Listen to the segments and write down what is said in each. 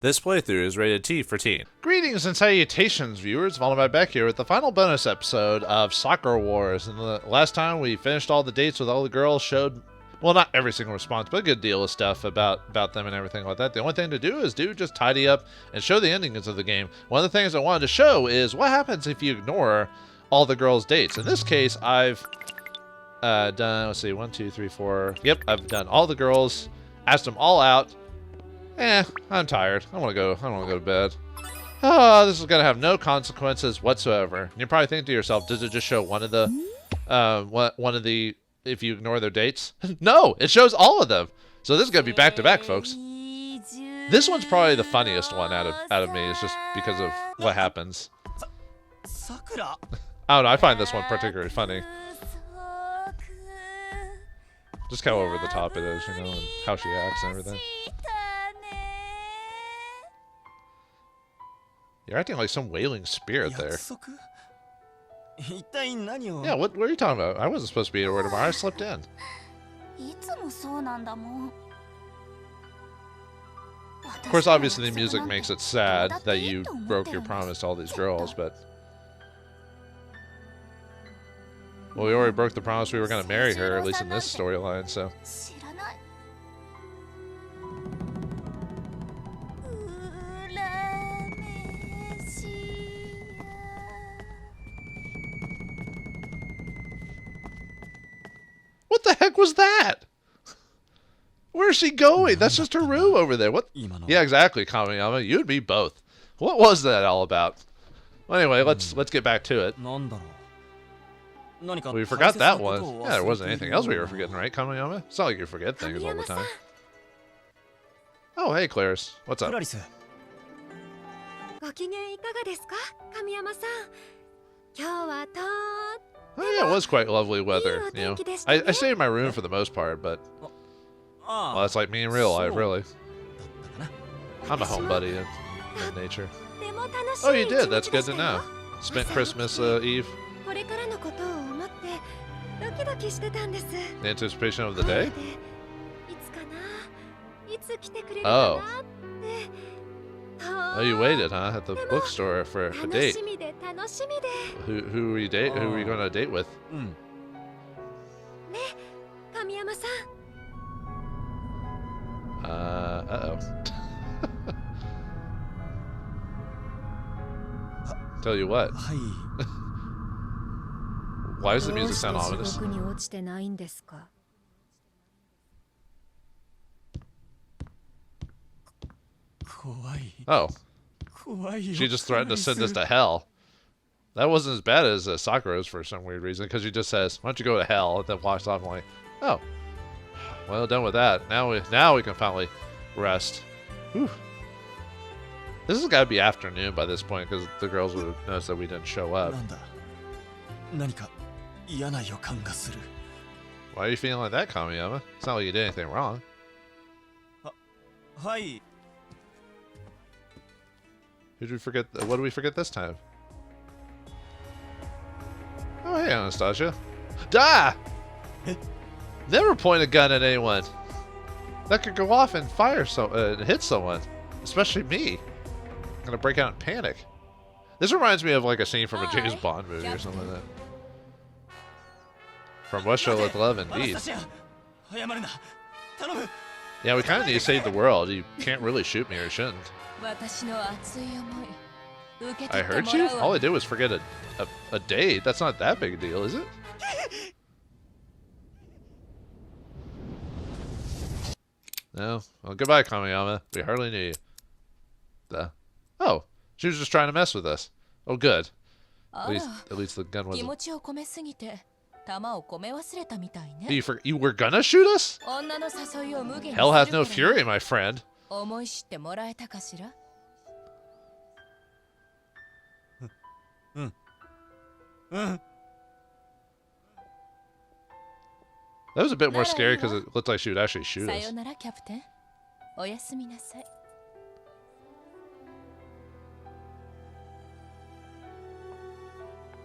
This playthrough is rated T for teen. Greetings and salutations, viewers. Vauldemare back here with the final bonus episode of Sakura Wars. And the last time we finished all the dates with all the girls, showed, well, not every single response, but a good deal of stuff about them and everything like that. The only thing to do is just tidy up and show the endings of the game. One of the things I wanted to show is what happens if you ignore all the girls' dates. In this case, I've done, let's see, 1, 2, 3, 4. Yep, I've done all the girls, asked them all out. I'm tired. I want to go to bed. Oh, this is going to have no consequences whatsoever. And you're probably thinking to yourself, does it just show one of the, if you ignore their dates? No, it shows all of them. So this is going to be back to back, folks. This one's probably the funniest one out of me. It's just because of what happens. Sakura. I don't know. I find this one particularly funny. Just how over the top it is, you know, and how she acts and everything. You're acting like some wailing spirit there. Yeah, what are you talking about? I wasn't supposed to be at Wauldemare. I slipped in. Of course, obviously the music makes it sad that you broke your promise to all these girls, but... Well, we already broke the promise we were going to marry her, at least in this storyline, so... What the heck was that? Where's she going? That's just her room over there. What? Yeah, exactly, Kamiyama. You'd be both. What was that all about? Well, anyway, let's get back to it. We forgot that one. Yeah, there wasn't anything else we were forgetting, right, Kamiyama? It's not like you forget things all the time. Oh, hey, Clarice. What's up? Oh, yeah, it was quite lovely weather, you know. I stayed in my room for the most part, but... Well, that's like me in real life, really. I'm a homebody in nature. Oh, you did? That's good to know. Spent Christmas Eve. The anticipation of the day? Oh. Oh, you waited, huh? At the bookstore for a date. Who were you Who were you going on a date with? Uh-oh. Tell you what. Why does the music sound ominous? Oh. She just threatened to send us to hell. That wasn't as bad as Sakura's for some weird reason, because she just says, why don't you go to hell, and then walks off. I'm like, oh. Well, done with that. Now we can finally rest. Whew. This has got to be afternoon by this point, because the girls would have noticed that we didn't show up. Why are you feeling like that, Kamiyama? It's not like you did anything wrong. Who did we forget? What did we forget this time? Oh, hey, Anastasia. Die! Never point a gun at anyone. That could go off and hit someone, especially me. I'm gonna break out in panic. This reminds me of like a scene from a James Bond movie or something like that. From What Shall With Love, indeed. Yeah, we kind of need to save the world. You can't really shoot me, or shouldn't. I hurt you? All I did was forget a date. That's not that big a deal, is it? No. Well, goodbye, Kamiyama. We hardly knew you. Oh, she was just trying to mess with us. Oh, good. At least the gun wasn't. You were gonna shoot us? Hell hath no fury, my friend. That was a bit more scary because it looked like she would actually shoot us.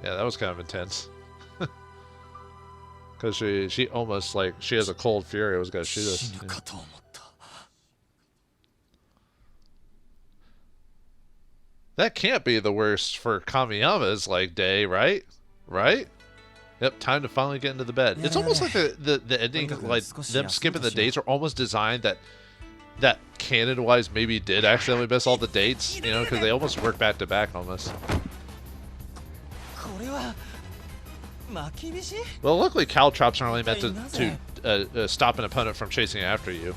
Yeah, that was kind of intense. Because she almost, like, she has a cold fury, was going to shoot us. Yeah. That can't be the worst for Kamiyama's like day, right? Right? Yep, time to finally get into the bed. It's almost like the ending, like them skipping the dates, are almost designed that canon-wise maybe did accidentally miss all the dates, you know, because they almost work back to back almost. Well, luckily caltrops are only meant to stop an opponent from chasing after you,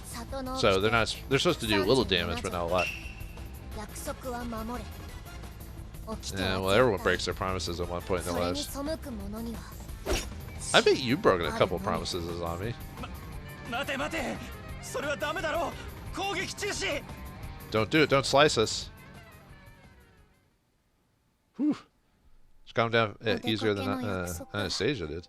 so they're supposed to do a little damage, but not a lot. Yeah, well, everyone breaks their promises at one point in their lives. I bet you've broken a couple promises, Azami. Don't do it. Don't slice us. Whew. It's calmed down easier than Anastasia did.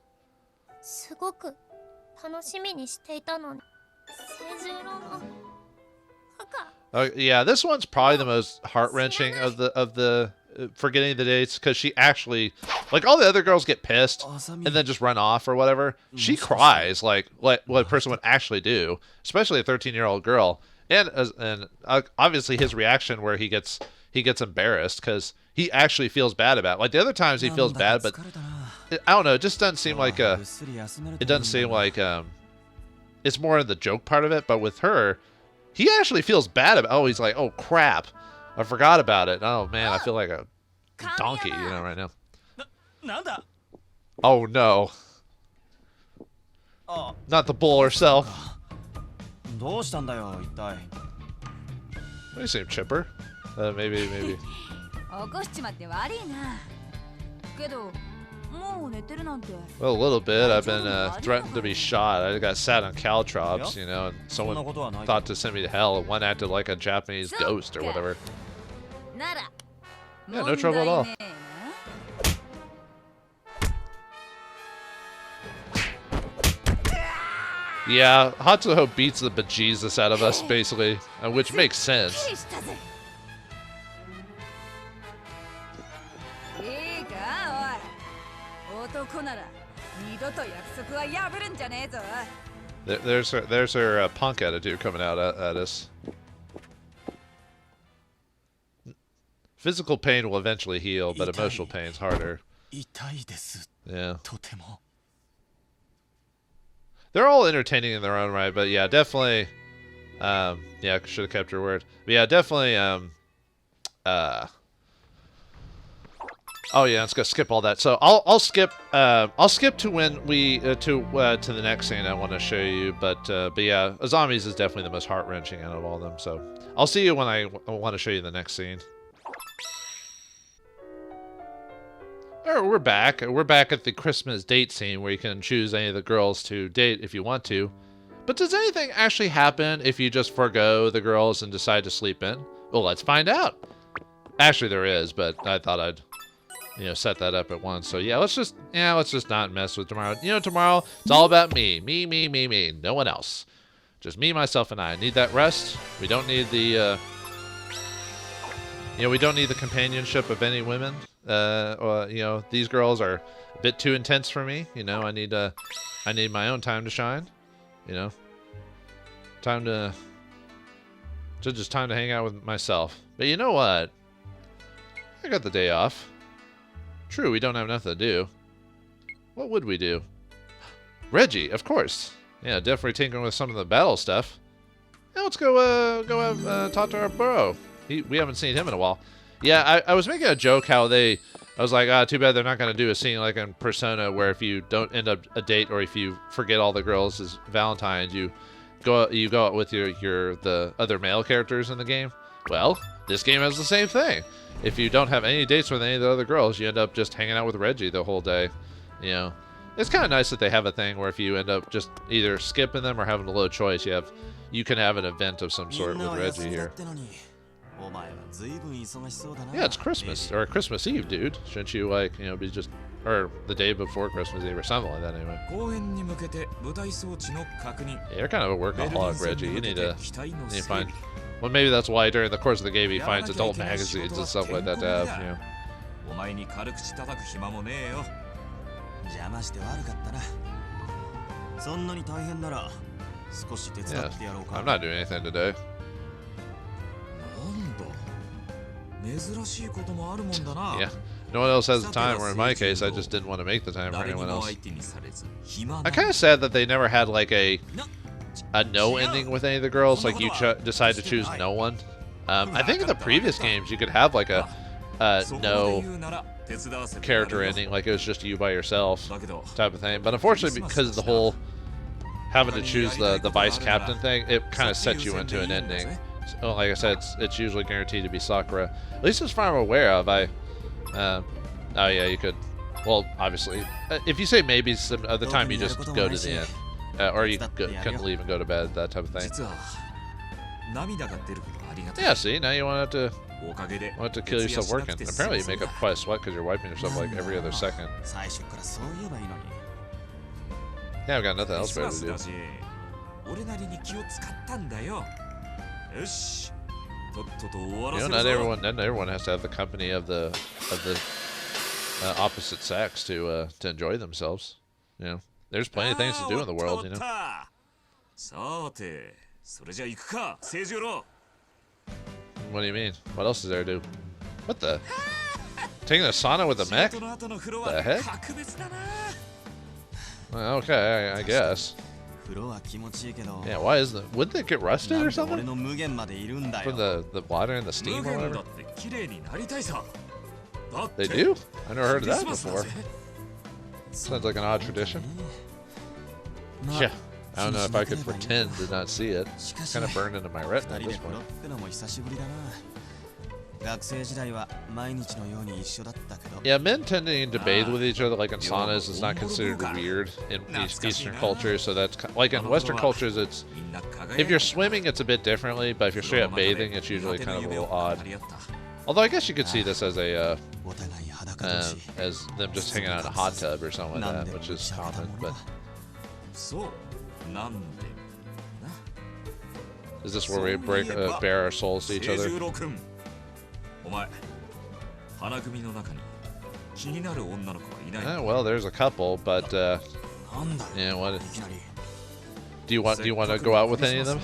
Yeah, this one's probably the most heart-wrenching of the forgetting the dates, because she actually, like, all the other girls get pissed and then just run off or whatever. She cries like what a person would actually do, especially a 13-year-old girl. And obviously his reaction where he gets embarrassed because he actually feels bad about it. Like the other times he feels bad, but I don't know. It just doesn't seem like it's more of the joke part of it. But with her, he actually feels bad about. Oh, he's like, oh crap, I forgot about it. Oh man, I feel like a donkey, you know, right now. Oh no, not the bull herself. What do you say, chipper? Maybe. Well, a little bit. I've been threatened to be shot. I got sat on caltrops, you know, and someone thought to send me to hell. One acted like a Japanese ghost or whatever. Yeah, no trouble at all. Yeah, Hatsuho beats the bejesus out of us, basically, which makes sense. There's her punk attitude coming out at us. Physical pain will eventually heal, but emotional pain's harder. Yeah. They're all entertaining in their own right, but yeah, definitely. Yeah, I should have kept your word. But yeah, definitely. Oh yeah, let's go skip all that. So I'll skip to when we to the next scene I want to show you. But yeah, Azami's is definitely the most heart wrenching out of all of them. So I'll see you when I want to show you the next scene. Alright, we're back. We're back at the Christmas date scene where you can choose any of the girls to date if you want to. But does anything actually happen if you just forgo the girls and decide to sleep in? Well, let's find out. Actually, there is, but I thought I'd, you know, set that up at once. So yeah, let's just not mess with tomorrow. You know, tomorrow it's all about me, me, no one else. Just me, myself, and I need that rest. We don't need the, we don't need the companionship of any women. You know, these girls are a bit too intense for me. You know, I need my own time to shine. You know, time to hang out with myself. But you know what? I got the day off. True, we don't have nothing to do. What would we do? Reggie, of course. Yeah, definitely tinkering with some of the battle stuff. Yeah, let's go talk to our bro. We haven't seen him in a while. Yeah, I was making a joke how I was like, too bad they're not going to do a scene like in Persona where if you don't end up a date or if you forget all the girls as Valentine's, you go out with the other male characters in the game. Well, this game has the same thing. If you don't have any dates with any of the other girls, you end up just hanging out with Reggie the whole day. You know, it's kind of nice that they have a thing where if you end up just either skipping them or having a low choice, you can have an event of some sort with Reggie here. Yeah, it's Christmas, or Christmas Eve, dude. Shouldn't you, like, be just, or the day before Christmas Eve, or something like that, anyway. Yeah, you're kind of a workaholic, Reggie. You need to find, well, maybe that's why during the course of the game he finds adult magazines and stuff like that to have, you know. Yeah, I'm not doing anything today. Yeah. No one else has the time, or in my case, I just didn't want to make the time for anyone else. I'm kind of sad that they never had like a no ending with any of the girls. Like you decide to choose no one. I think in the previous games you could have like a no character ending, like it was just you by yourself type of thing. But unfortunately, because of the whole having to choose the vice captain thing, it kind of sets you into an ending. So, like I said, it's usually guaranteed to be Sakura. At least as far as I'm aware of. Oh yeah, you could. Well, obviously, if you say maybe some other time, you just go to the end, or you couldn't leave and go to bed, that type of thing. Yeah, see, now you won't have to kill yourself working. Apparently, you make up quite a sweat because you're wiping yourself like every other second. Yeah, I've got nothing else better to do. You know, not everyone has to have the company of the opposite sex to enjoy themselves. You know, there's plenty of things to do in the world. You know. What do you mean? What else is there to do? What the? Taking a sauna with a mech? The heck? Well, okay, I guess. Yeah, why is that? Wouldn't it get rusted or something? From the water and the steam or whatever? They do? I never heard of that before. Sounds like an odd tradition. Yeah. I don't know if I could pretend to not see it. It's kind of burned into my retina at this point. Yeah, men tending to bathe with each other like in saunas is not considered weird in Eastern cultures, so that's like in Western cultures it's if you're swimming it's a bit differently, but if you're straight up bathing it's usually kind of a little odd. Although I guess you could see this as a as them just hanging out in a hot tub or something like that, which is common, but is this where we bare our souls to each other? Well, there's a couple, but yeah, what? Do you want to go out with any of them?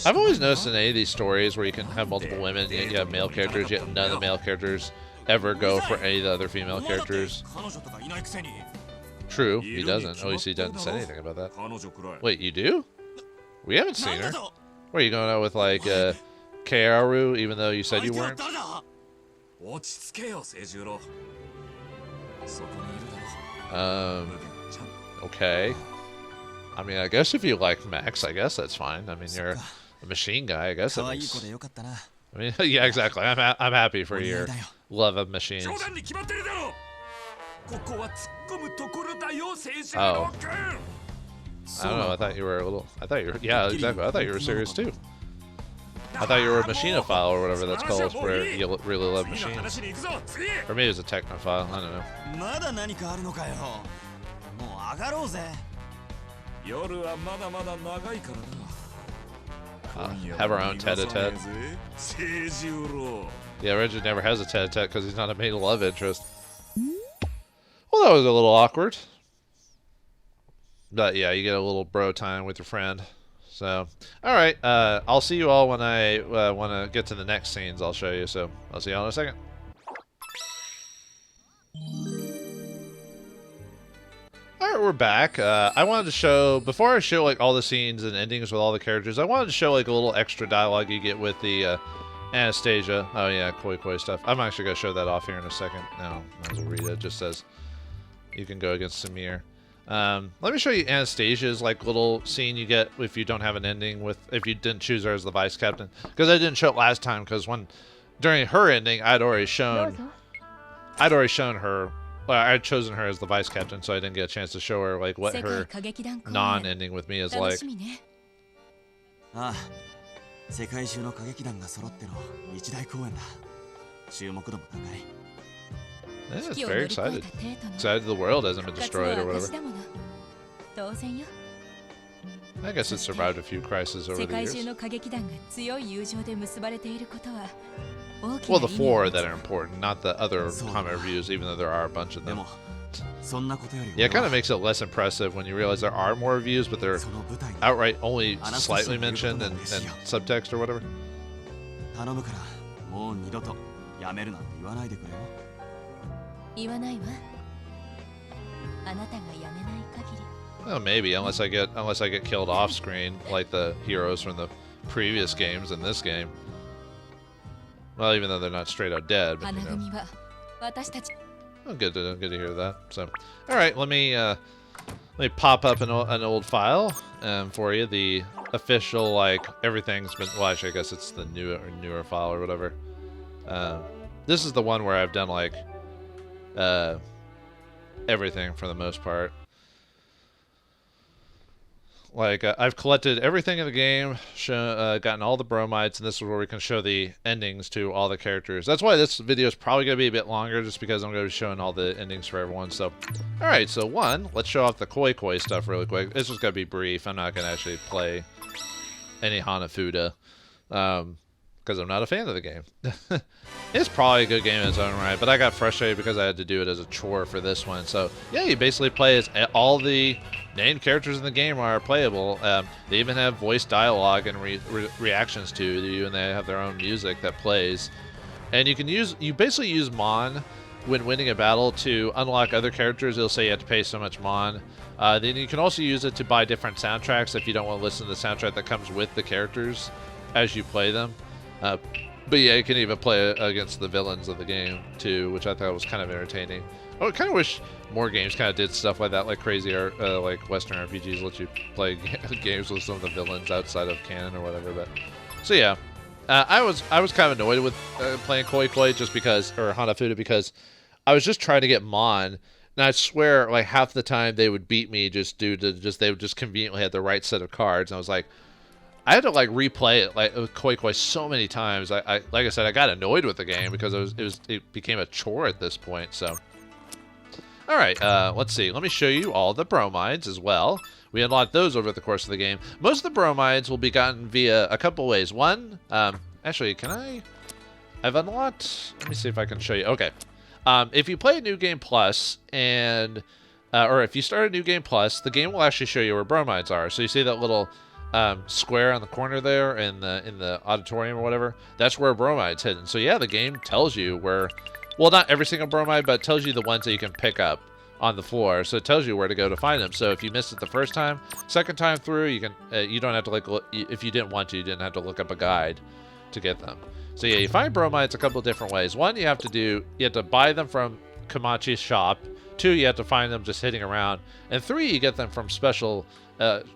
I've always noticed in any of these stories where you can have multiple women, yet you have male characters, yet none of the male characters ever go for any of the other female characters. True, he doesn't. Oh, he doesn't say anything about that. Wait, you do? We haven't seen her. Where are you going out with like Kaoru, even though you said you weren't? Okay. I mean, I guess if you like mechs, I guess that's fine. I mean, you're a machine guy, I guess. I mean, yeah, exactly. I'm happy for your love of machines. Oh. I don't know. I thought you were a little. Yeah, exactly. I thought you were serious too. I thought you were a machinophile or whatever that's called, where you really love machines. Or maybe it's a technophile. I don't know. Have our own tete-a-tete. Yeah, Reggie never has a tete-a-tete because he's not a main love interest. Well, that was a little awkward. But yeah, you get a little bro time with your friend. So, alright, I'll see you all when I want to get to the next scenes I'll show you. So, I'll see you all in a second. Alright, we're back. I wanted to show, before I show like all the scenes and endings with all the characters, I wanted to show like a little extra dialogue you get with the Anastasia. Oh yeah, koi stuff. I'm actually going to show that off here in a second. No, might as well read it. It just says you can go against Samir. Let me show you Anastasia's like little scene you get if you don't have an ending with, if you didn't choose her as the vice captain. Because I didn't show it last time because during her ending I'd already shown her. Well, I'd chosen her as the vice captain, so I didn't get a chance to show her like what her non-ending with me is like. Yeah, it's very excited. Excited the world hasn't been destroyed or whatever. I guess it survived a few crises over the years. Well, the 4 that are important, not the other Combat Revues, even though there are a bunch of them. Yeah, it kind of makes it less impressive when you realize there are more reviews, but they're outright only slightly mentioned and subtext or whatever. もう二度とやめるなんて言わないでくれよ。言わないわ。あなたがやめない限り。 Well, maybe unless I get killed off screen like the heroes from the previous games in this game. Well, even though they're not straight out dead, but you know. 花組は私たち。 Oh, good to hear that. So, all right, let me pop up an old file for you. The official, like, everything's been. Well, actually, I guess it's the newer file or whatever. This is the one where I've done like everything for the most part. Like, I've collected everything in the game, gotten all the bromides, and this is where we can show the endings to all the characters. That's why this video is probably going to be a bit longer, just because I'm going to be showing all the endings for everyone. So, alright, so let's show off the Koi stuff really quick. This is going to be brief. I'm not going to actually play any Hanafuda, because I'm not a fan of the game. It's probably a good game in its own right, but I got frustrated because I had to do it as a chore for this one. So, yeah, you basically play as all the named characters in the game are playable. They even have voice dialogue and reactions to you, and they have their own music that plays. And you basically use Mon when winning a battle to unlock other characters. It'll say you have to pay so much Mon. Then you can also use it to buy different soundtracks if you don't want to listen to the soundtrack that comes with the characters as you play them. But yeah, you can even play against the villains of the game too, which I thought was kind of entertaining. I kind of wish more games kind of did stuff like that, like crazy, like Western RPGs let you play games with some of the villains outside of canon or whatever. But so yeah, I was kind of annoyed with playing Koi just because, or Hanafuda, because I was just trying to get Mon, and I swear like half the time they would beat me just due to they would just conveniently have the right set of cards, and I was like, I had to like replay it like with Koi so many times. I like I said, I got annoyed with the game because it became a chore at this point. So, all right, let's see. Let me show you all the bromides as well. We unlocked those over the course of the game. Most of the bromides will be gotten via a couple ways. One, actually, I've unlocked. Let me see if I can show you. Okay, if you play New Game Plus and or if you start a New Game Plus, the game will actually show you where bromides are. So you see that little square on the corner there in the auditorium or whatever, that's where a bromide's hidden. So yeah, the game tells you where, well, not every single bromide, but it tells you the ones that you can pick up on the floor. So it tells you where to go to find them. So if you missed it the first time, second time through, you can you don't have to like if you didn't want to, you didn't have to look up a guide to get them. So yeah, you find bromides a couple different ways. One, you have to buy them from Kamachi's shop. Two, you have to find them just hitting around. And three, you get them from special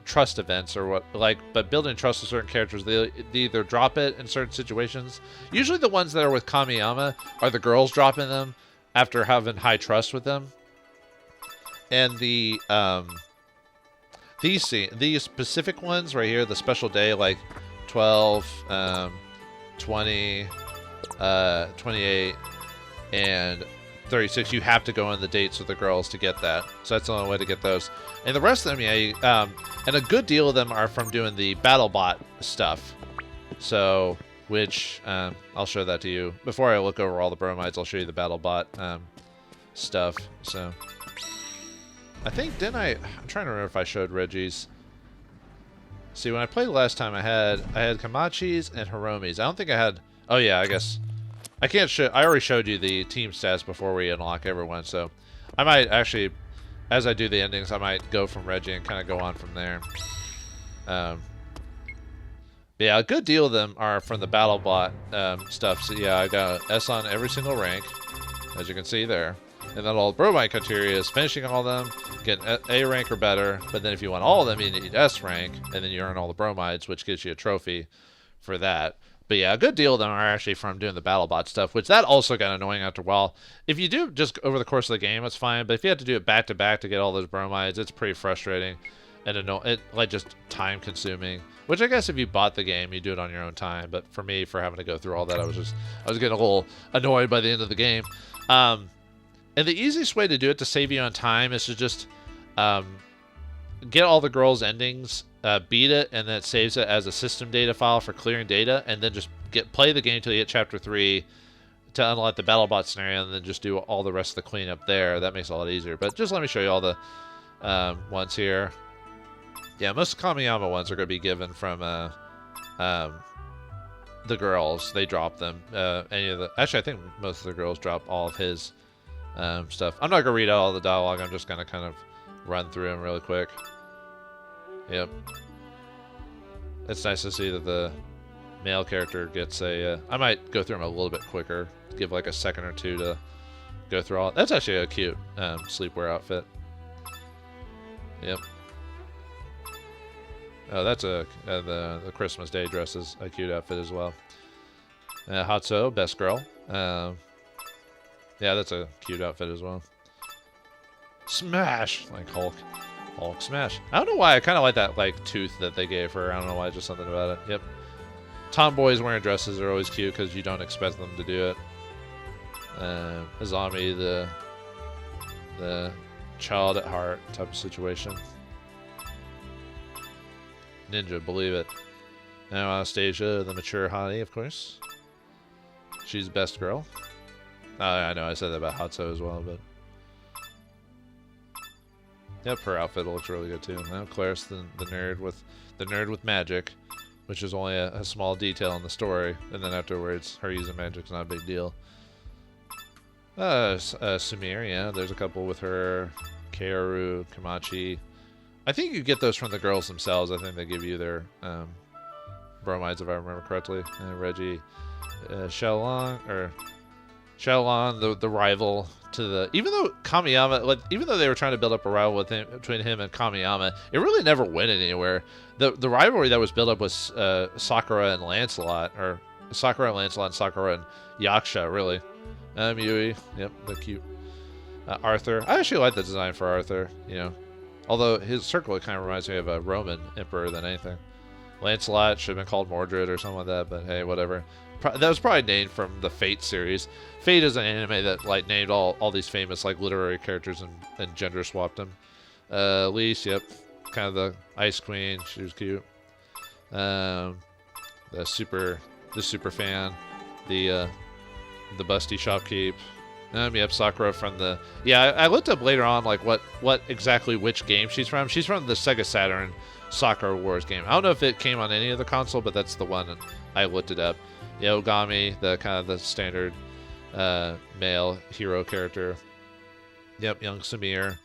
trust events or what, like, but building trust with certain characters, they either drop it in certain situations. Usually the ones that are with Kamiyama are the girls dropping them after having high trust with them. And the these specific ones right here, the special day, like 12, 20, 28, and 36, you have to go on the dates with the girls to get that. So that's the only way to get those. And the rest of them, yeah, and a good deal of them are from doing the BattleBot stuff. So, which, I'll show that to you. Before I look over all the bromides, I'll show you the BattleBot stuff. So, I think, I'm trying to remember if I showed Reggie's. See, when I played last time, I had Kamachi's and Hiromi's. I don't think I had, oh yeah, I guess. I can't show. I already showed you the team stats before we unlock everyone, so I might actually, as I do the endings, I might go from Reggie and kind of go on from there. Yeah, a good deal of them are from the BattleBot stuff. So yeah, I got an S on every single rank, as you can see there. And then all the bromide criteria is finishing all of them, getting A rank or better. But then if you want all of them, you need S rank, and then you earn all the bromides, which gives you a trophy for that. But yeah, a good deal of them are actually from doing the BattleBot stuff, which that also got annoying after a while. If you do just over the course of the game, it's fine. But if you have to do it back to back to get all those bromides, it's pretty frustrating and like just time consuming. Which I guess if you bought the game, you do it on your own time. But for me, for having to go through all that, I was getting a little annoyed by the end of the game. And the easiest way to do it to save you on time is to just get all the girls' endings, beat it, and then it saves it as a system data file for clearing data, and then just play the game until you get chapter 3 to unlock the BattleBot scenario, and then just do all the rest of the cleanup there. That makes it a lot easier. But just let me show you all the ones here. Yeah, most Kamiyama ones are going to be given from the girls, they drop them. Actually, I think most of the girls drop all of his stuff. I'm not gonna read out all the dialogue. I'm just gonna kind of run through them really quick. Yep. It's nice to see that the male character gets a. I might go through them a little bit quicker. Give like a second or two to go through all. That's actually a cute sleepwear outfit. Yep. Oh, that's the Christmas Day dress is a cute outfit as well. Hatsuo, best girl. Yeah, that's a cute outfit as well. Smash! Like Hulk. Hulk smash. I don't know why. I kind of like that like tooth that they gave her. I don't know why. Just something about it. Yep. Tomboys wearing dresses are always cute because you don't expect them to do it. Azami, the child at heart type of situation. Ninja, believe it. Now Anastasia, the mature hottie, of course. She's the best girl. I know I said that about Hatsuo as well, but yep, her outfit looks really good too. Now Claris, the nerd with magic, which is only a small detail in the story, and then afterwards, her using magic's not a big deal. Sumire, yeah, there's a couple with her. Kaoru, Kamachi. I think you get those from the girls themselves. I think they give you their bromides, if I remember correctly. Reggie, Xiaolong, the rival to the. Even though Kamiyama, even though they were trying to build up a rival between him and Kamiyama, it really never went anywhere. The rivalry that was built up was Sakura and Lancelot, or Sakura and Lancelot, and Sakura and Yaksha, really. Yui, yep, the cute. Arthur, I actually like the design for Arthur, you know. Although his circle kind of reminds me of a Roman emperor than anything. Lancelot should have been called Mordred or something like that, but hey, whatever. That was probably named from the Fate series. Fate is an anime that like named all these famous like literary characters and gender swapped them. Lise, yep, kind of the Ice Queen. She was cute. The super fan, the busty shopkeep. Yep, Sakura from the. Yeah, I looked up later on like what exactly which game she's from. She's from the Sega Saturn Sakura Wars game. I don't know if it came on any other console, but that's the one I looked it up. Yeah, Ogami, the kind of the standard male hero character. Yep, young Samir.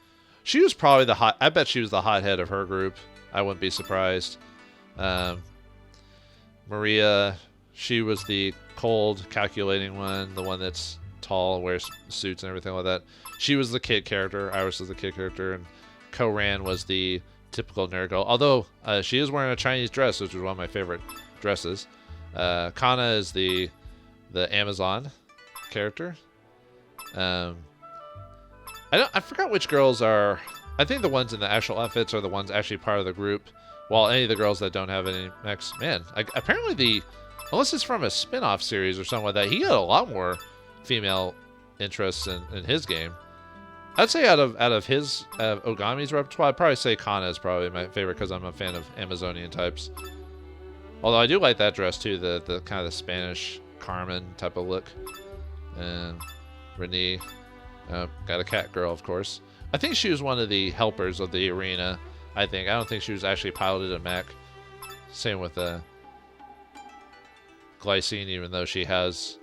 She was probably the hot. I bet she was the hothead of her group. I wouldn't be surprised. Maria, she was the cold, calculating one, the one that's tall, wears suits and everything like that. She was the kid character. Iris was the kid character, and Ko-Ran was the typical nerd girl. Although she is wearing a Chinese dress, which was one of my favorite dresses. Kana is the Amazon character. I forgot which girls are. I think the ones in the actual outfits are the ones actually part of the group. While any of the girls that don't have any mechs, man, apparently unless it's from a spin-off series or something like that, he got a lot more female interests in his game. I'd say out of his Ogami's repertoire, I'd probably say Kana is probably my favorite because I'm a fan of Amazonian types. Although I do like that dress too, the kind of the Spanish Carmen type of look. And Renee, got a cat girl, of course. I think she was one of the helpers of the arena. I don't think she was actually piloted a mech. Same with Glycine, even though she has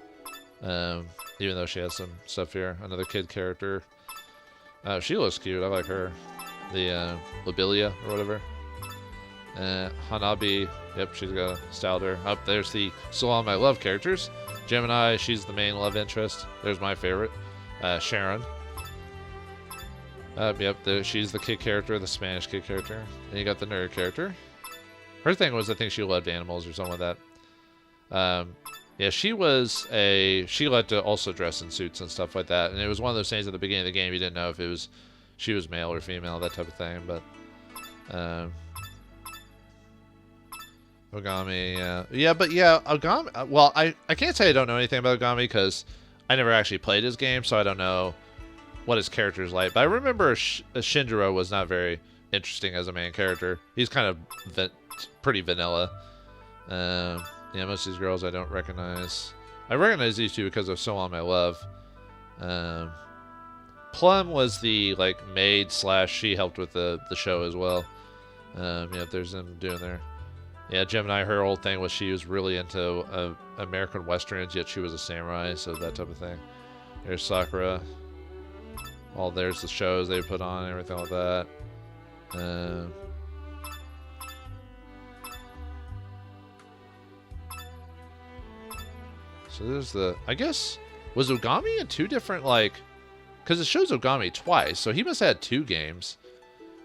some stuff here. Another kid character. She looks cute. I like her. The Lobelia or whatever. Hanabi. Yep, she's got a style to her. There's the So Long My Love characters. Gemini, she's the main love interest. There's my favorite. Sharon. Yep, she's the kid character, the Spanish kid character. And you got the nerd character. Her thing was, I think she loved animals or something like that. Yeah, she liked to also dress in suits and stuff like that. And it was one of those things at the beginning of the game you didn't know if she was male or female, that type of thing. But Ogami, Ogami. Well, I can't say I don't know anything about Ogami because I never actually played his game, so I don't know what his character is like. But I remember Shinjiro was not very interesting as a main character. He's kind of pretty vanilla. Yeah, most of these girls I don't recognize. I recognize these two because of So Long My Love. Plum was the maid / she helped with the show as well. Yeah, there's them doing their Yeah, Gemini, her old thing was she was really into American westerns, yet she was a samurai, so that type of thing. There's Sakura. There's the shows they put on and everything like that. So there's the... I guess... Was Ogami in two different, like... Because it shows Ogami twice, so he must have had two games.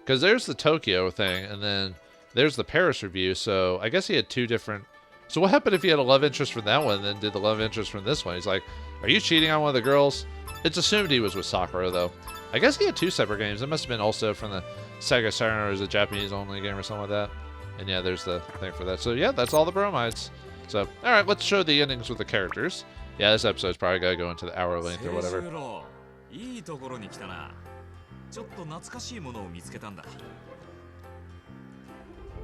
Because there's the Tokyo thing, and then there's the Paris review, so I guess he had two different... So what happened if he had a love interest from that one, and then did the love interest from this one? He's like, are you cheating on one of the girls? It's assumed he was with Sakura, though. I guess he had two separate games. It must have been also from the Sega Saturn, or is a Japanese-only game or something like that. And yeah, there's the thing for that. So yeah, that's all the bromides. So, alright, let's show the endings with the characters. Yeah, this episode's probably got to go into the hour length or whatever. いいところに来たな。ちょっと懐かしいものを見つけたんだ。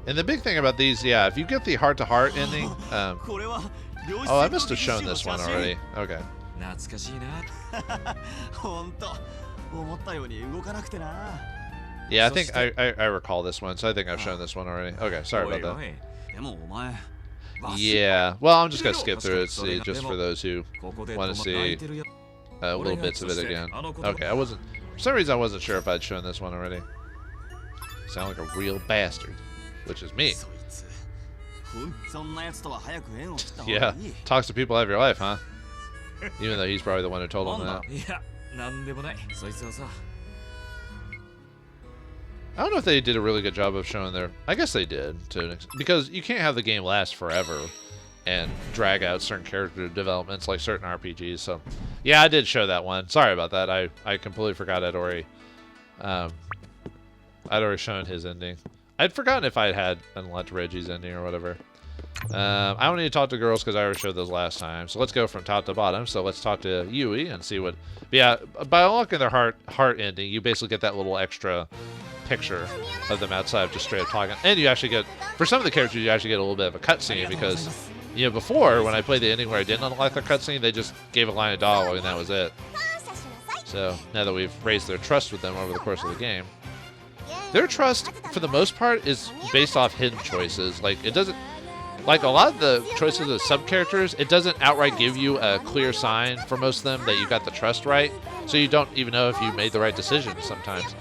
And the big thing about these, yeah, if you get the heart-to-heart ending, oh, I must have shown this one already. Okay. 懐かしいな。本当。思ったように動かなくてな。 Yeah, I think I recall this one, so I think I've shown this one already. Okay, sorry about that. でもお前。 Yeah, well, I'm just gonna skip through it, see, just for those who want to see little bits of it again. Okay, for some reason I wasn't sure if I'd shown this one already. Sound like a real bastard, which is me. Yeah, talks to people out of your life, huh? Even though he's probably the one who told him that. I don't know if they did a really good job of showing their... I guess they did, because you can't have the game last forever and drag out certain character developments like certain RPGs. So, yeah, I did show that one. Sorry about that. I completely forgot I'd already shown his ending. I'd forgotten if I had unlocked Reggie's ending or whatever. I don't need to talk to girls because I already showed those last time. So let's go from top to bottom. So let's talk to Yui and see what... But yeah, by unlocking their heart ending, you basically get that little extra picture of them outside of just straight up talking. And you actually get... For some of the characters, you actually get a little bit of a cutscene because... You know, before, when I played the ending where I didn't unlock their cutscene, they just gave a line of dialogue and that was it. So, now that we've raised their trust with them over the course of the game, their trust, for the most part, is based off hidden choices. Like, it doesn't... Like, a lot of the choices of the sub-characters, it doesn't outright give you a clear sign for most of them that you got the trust right, so you don't even know if you made the right decision sometimes.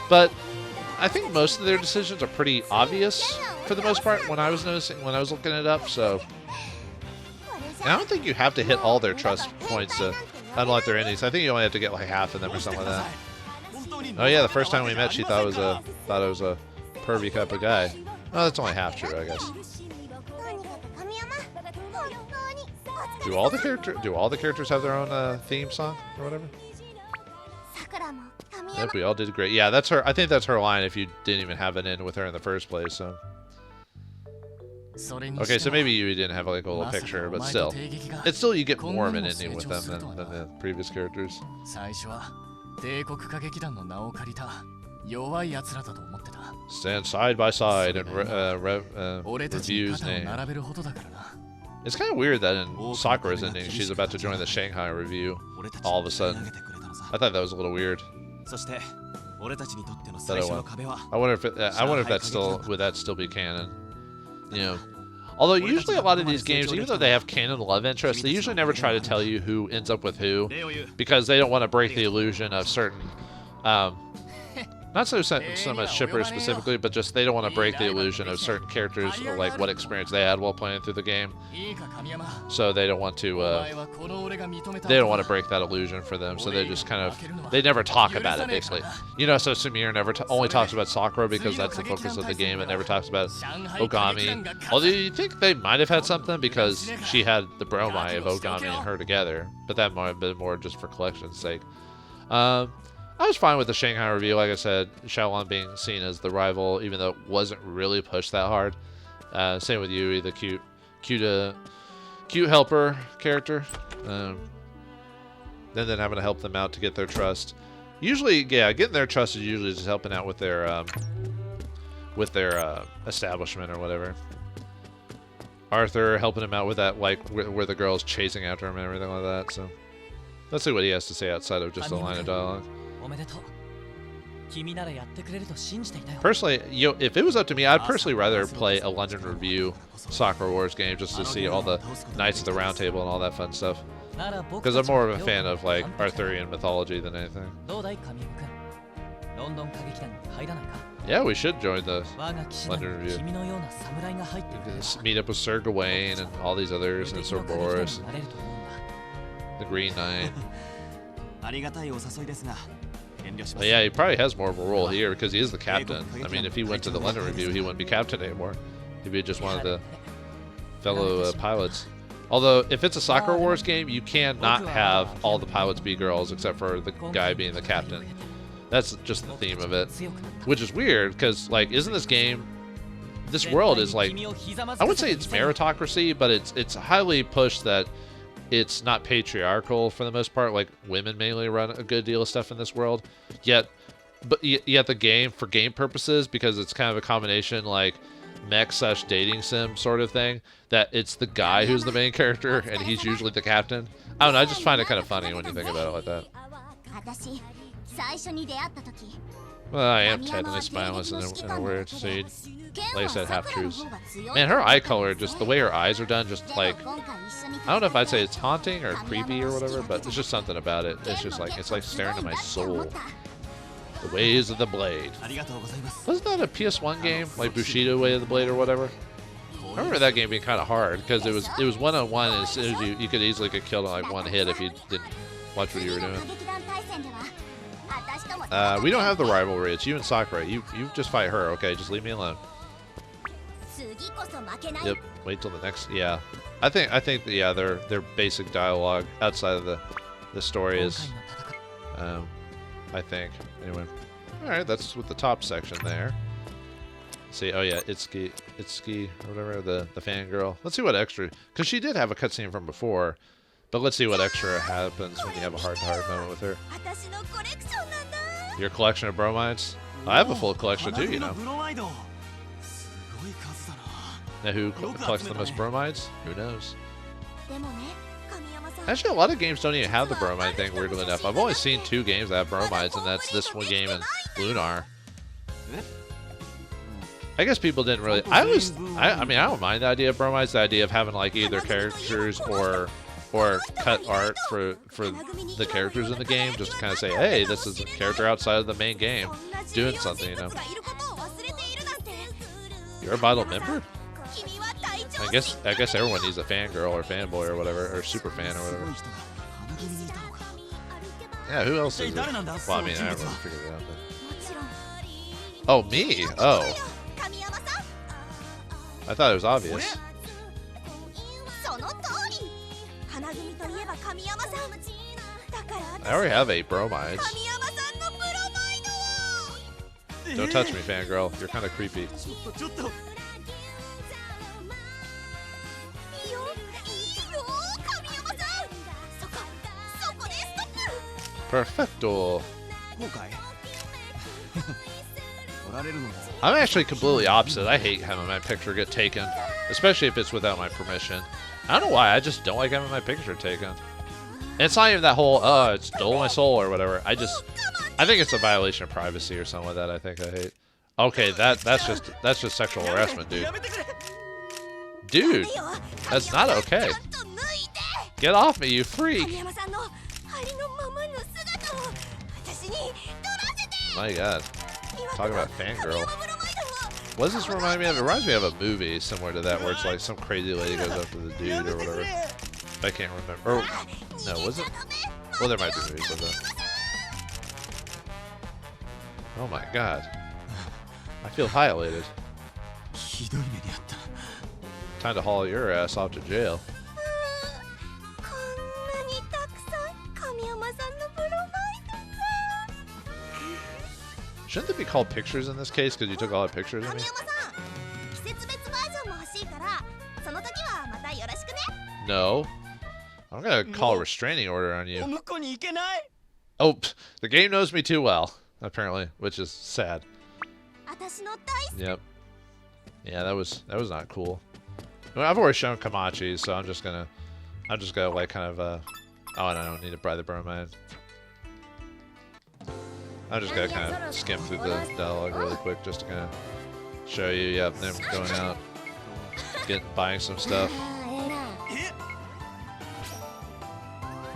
But I think most of their decisions are pretty obvious, for the most part, when I was noticing, when I was looking it up, so... And I don't think you have to hit all their trust points to unlock their endings. I think you only have to get like half of them or something like that. Oh yeah, the first time we met, she thought I was a pervy type of guy. Oh, that's only half true, I guess. Do all the characters have their own theme song or whatever? Yep, we all did great. Yeah, that's her. I think that's her line. If you didn't even have an end with her in the first place, so. Okay, so maybe you didn't have like a little picture, but still, it's still you get more of an ending with them than the previous characters. Stand side by side and Revue's name. It's kind of weird that in Sakura's ending, she's about to join the Shanghai Review all of a sudden. I thought that was a little weird. I wonder if that's still, would that still be canon? You know, although usually a lot of these games, even though they have canon love interests, they usually never try to tell you who ends up with who, because they don't want to break the illusion of certain, not so much shippers specifically, but just they don't want to break the illusion of certain characters, or like what experience they had while playing through the game. So they don't want to break that illusion for them. So they just kind of, they never talk about it basically. You know, so Sumire never only talks about Sakura because that's the focus of the game. It never talks about Ogami. Although you think they might have had something because she had the bromide of Ogami and her together, but that might have been more just for collection's sake. I was fine with the Shanghai Review, like I said, Shaolin being seen as the rival, even though it wasn't really pushed that hard. Same with Yui, the cute helper character. Then having to help them out to get their trust. Usually, yeah, getting their trust is usually just helping out with their establishment or whatever. Arthur helping him out with that, like where the girl's chasing after him and everything like that. So let's see what he has to say outside of just a line of dialogue. Personally, if it was up to me, I'd personally rather play a London Review Sakura Wars game just to see all the Knights of the Round Table and all that fun stuff. Because I'm more of a fan of like Arthurian mythology than anything. Yeah, we should join the London Review. You can meet up with Sir Gawain and all these others, and Sir Boris, and the Green Knight. But yeah, he probably has more of a role here because he is the captain. I mean, if he went to the London Review, he wouldn't be captain anymore. He'd be just one of the fellow pilots. Although, if it's a Sakura Wars game, you cannot have all the pilots be girls except for the guy being the captain. That's just the theme of it. Which is weird because, like, isn't this game... This world is like... I wouldn't say it's meritocracy, but it's highly pushed that it's not patriarchal for the most part. Like, women mainly run a good deal of stuff in this world. Yet the game, for game purposes, because it's kind of a combination, like, mech/dating sim sort of thing, that it's the guy who's the main character, and he's usually the captain. I don't know, I just find it kind of funny when you think about it like that. Well, I am technically spineless in a weird seed. Like I said, half-truths. Man, her eye color, just the way her eyes are done, just like... I don't know if I'd say it's haunting or creepy or whatever, but there's just something about it. It's just like, it's like staring into my soul. The Ways of the Blade. Wasn't that a PS1 game? Like Bushido Way of the Blade or whatever? I remember that game being kind of hard, because it was one-on-one, and as soon as you could easily get killed on like one hit if you didn't watch what you were doing. We don't have the rivalry. It's you and Sakura. You just fight her, okay? Just leave me alone. Yep. Wait till the next. Yeah. I think yeah, their basic dialogue outside of the story is I think. Anyway. Alright, that's with the top section there. Let's see, oh yeah, Itsuki or whatever, the fangirl. Let's see what extra, because she did have a cutscene from before, but let's see what extra happens when you have a heart-to-heart moment with her. Your collection of bromides? I have a full collection too, you know. Now who collects the most bromides? Who knows? Actually, a lot of games don't even have the bromide thing, weirdly enough. I've only seen 2 games that have bromides, and that's this one game and Lunar. I guess people didn't really... I mean, I don't mind the idea of bromides, the idea of having, like, either characters or cut art for the characters in the game, just to kind of say, hey, this is a character outside of the main game doing something, you know. You're a vital member? I guess everyone needs a fangirl or fanboy or whatever, or super fan or whatever. Yeah, who else is it? Well, I mean, I haven't really figured it out. But... Oh, me? Oh. I thought it was obvious. I already have 8 bromides. Don't touch me, fangirl. You're kind of creepy. Perfecto. I'm actually completely opposite. I hate having my picture get taken, especially if it's without my permission. I don't know why, I just don't like having my picture taken. And it's not even that whole, it stole my soul or whatever. I think it's a violation of privacy or something like that. I think I hate. Okay, that's just sexual harassment, dude. Dude, that's not okay. Get off me, you freak. My god. Talk about fangirl. What does this remind me of? It reminds me of a movie similar to that where it's like some crazy lady goes up to the dude or whatever. I can't remember. Or, no, was it? Well, there might be movies like that. Oh my god. I feel violated. Time to haul your ass off to jail. Shouldn't they be called pictures in this case because you took all the pictures of me? No. I'm going to call a restraining order on you. Oh, the game knows me too well, apparently, which is sad. Yep. Yeah, that was not cool. I mean, I've already shown Kamachi, so I'm just gonna like kind of oh, and I don't need to buy the bromide. I'm just gonna kind of skim through the dialogue really quick just to kind of show you, yeah, them going out, buying some stuff.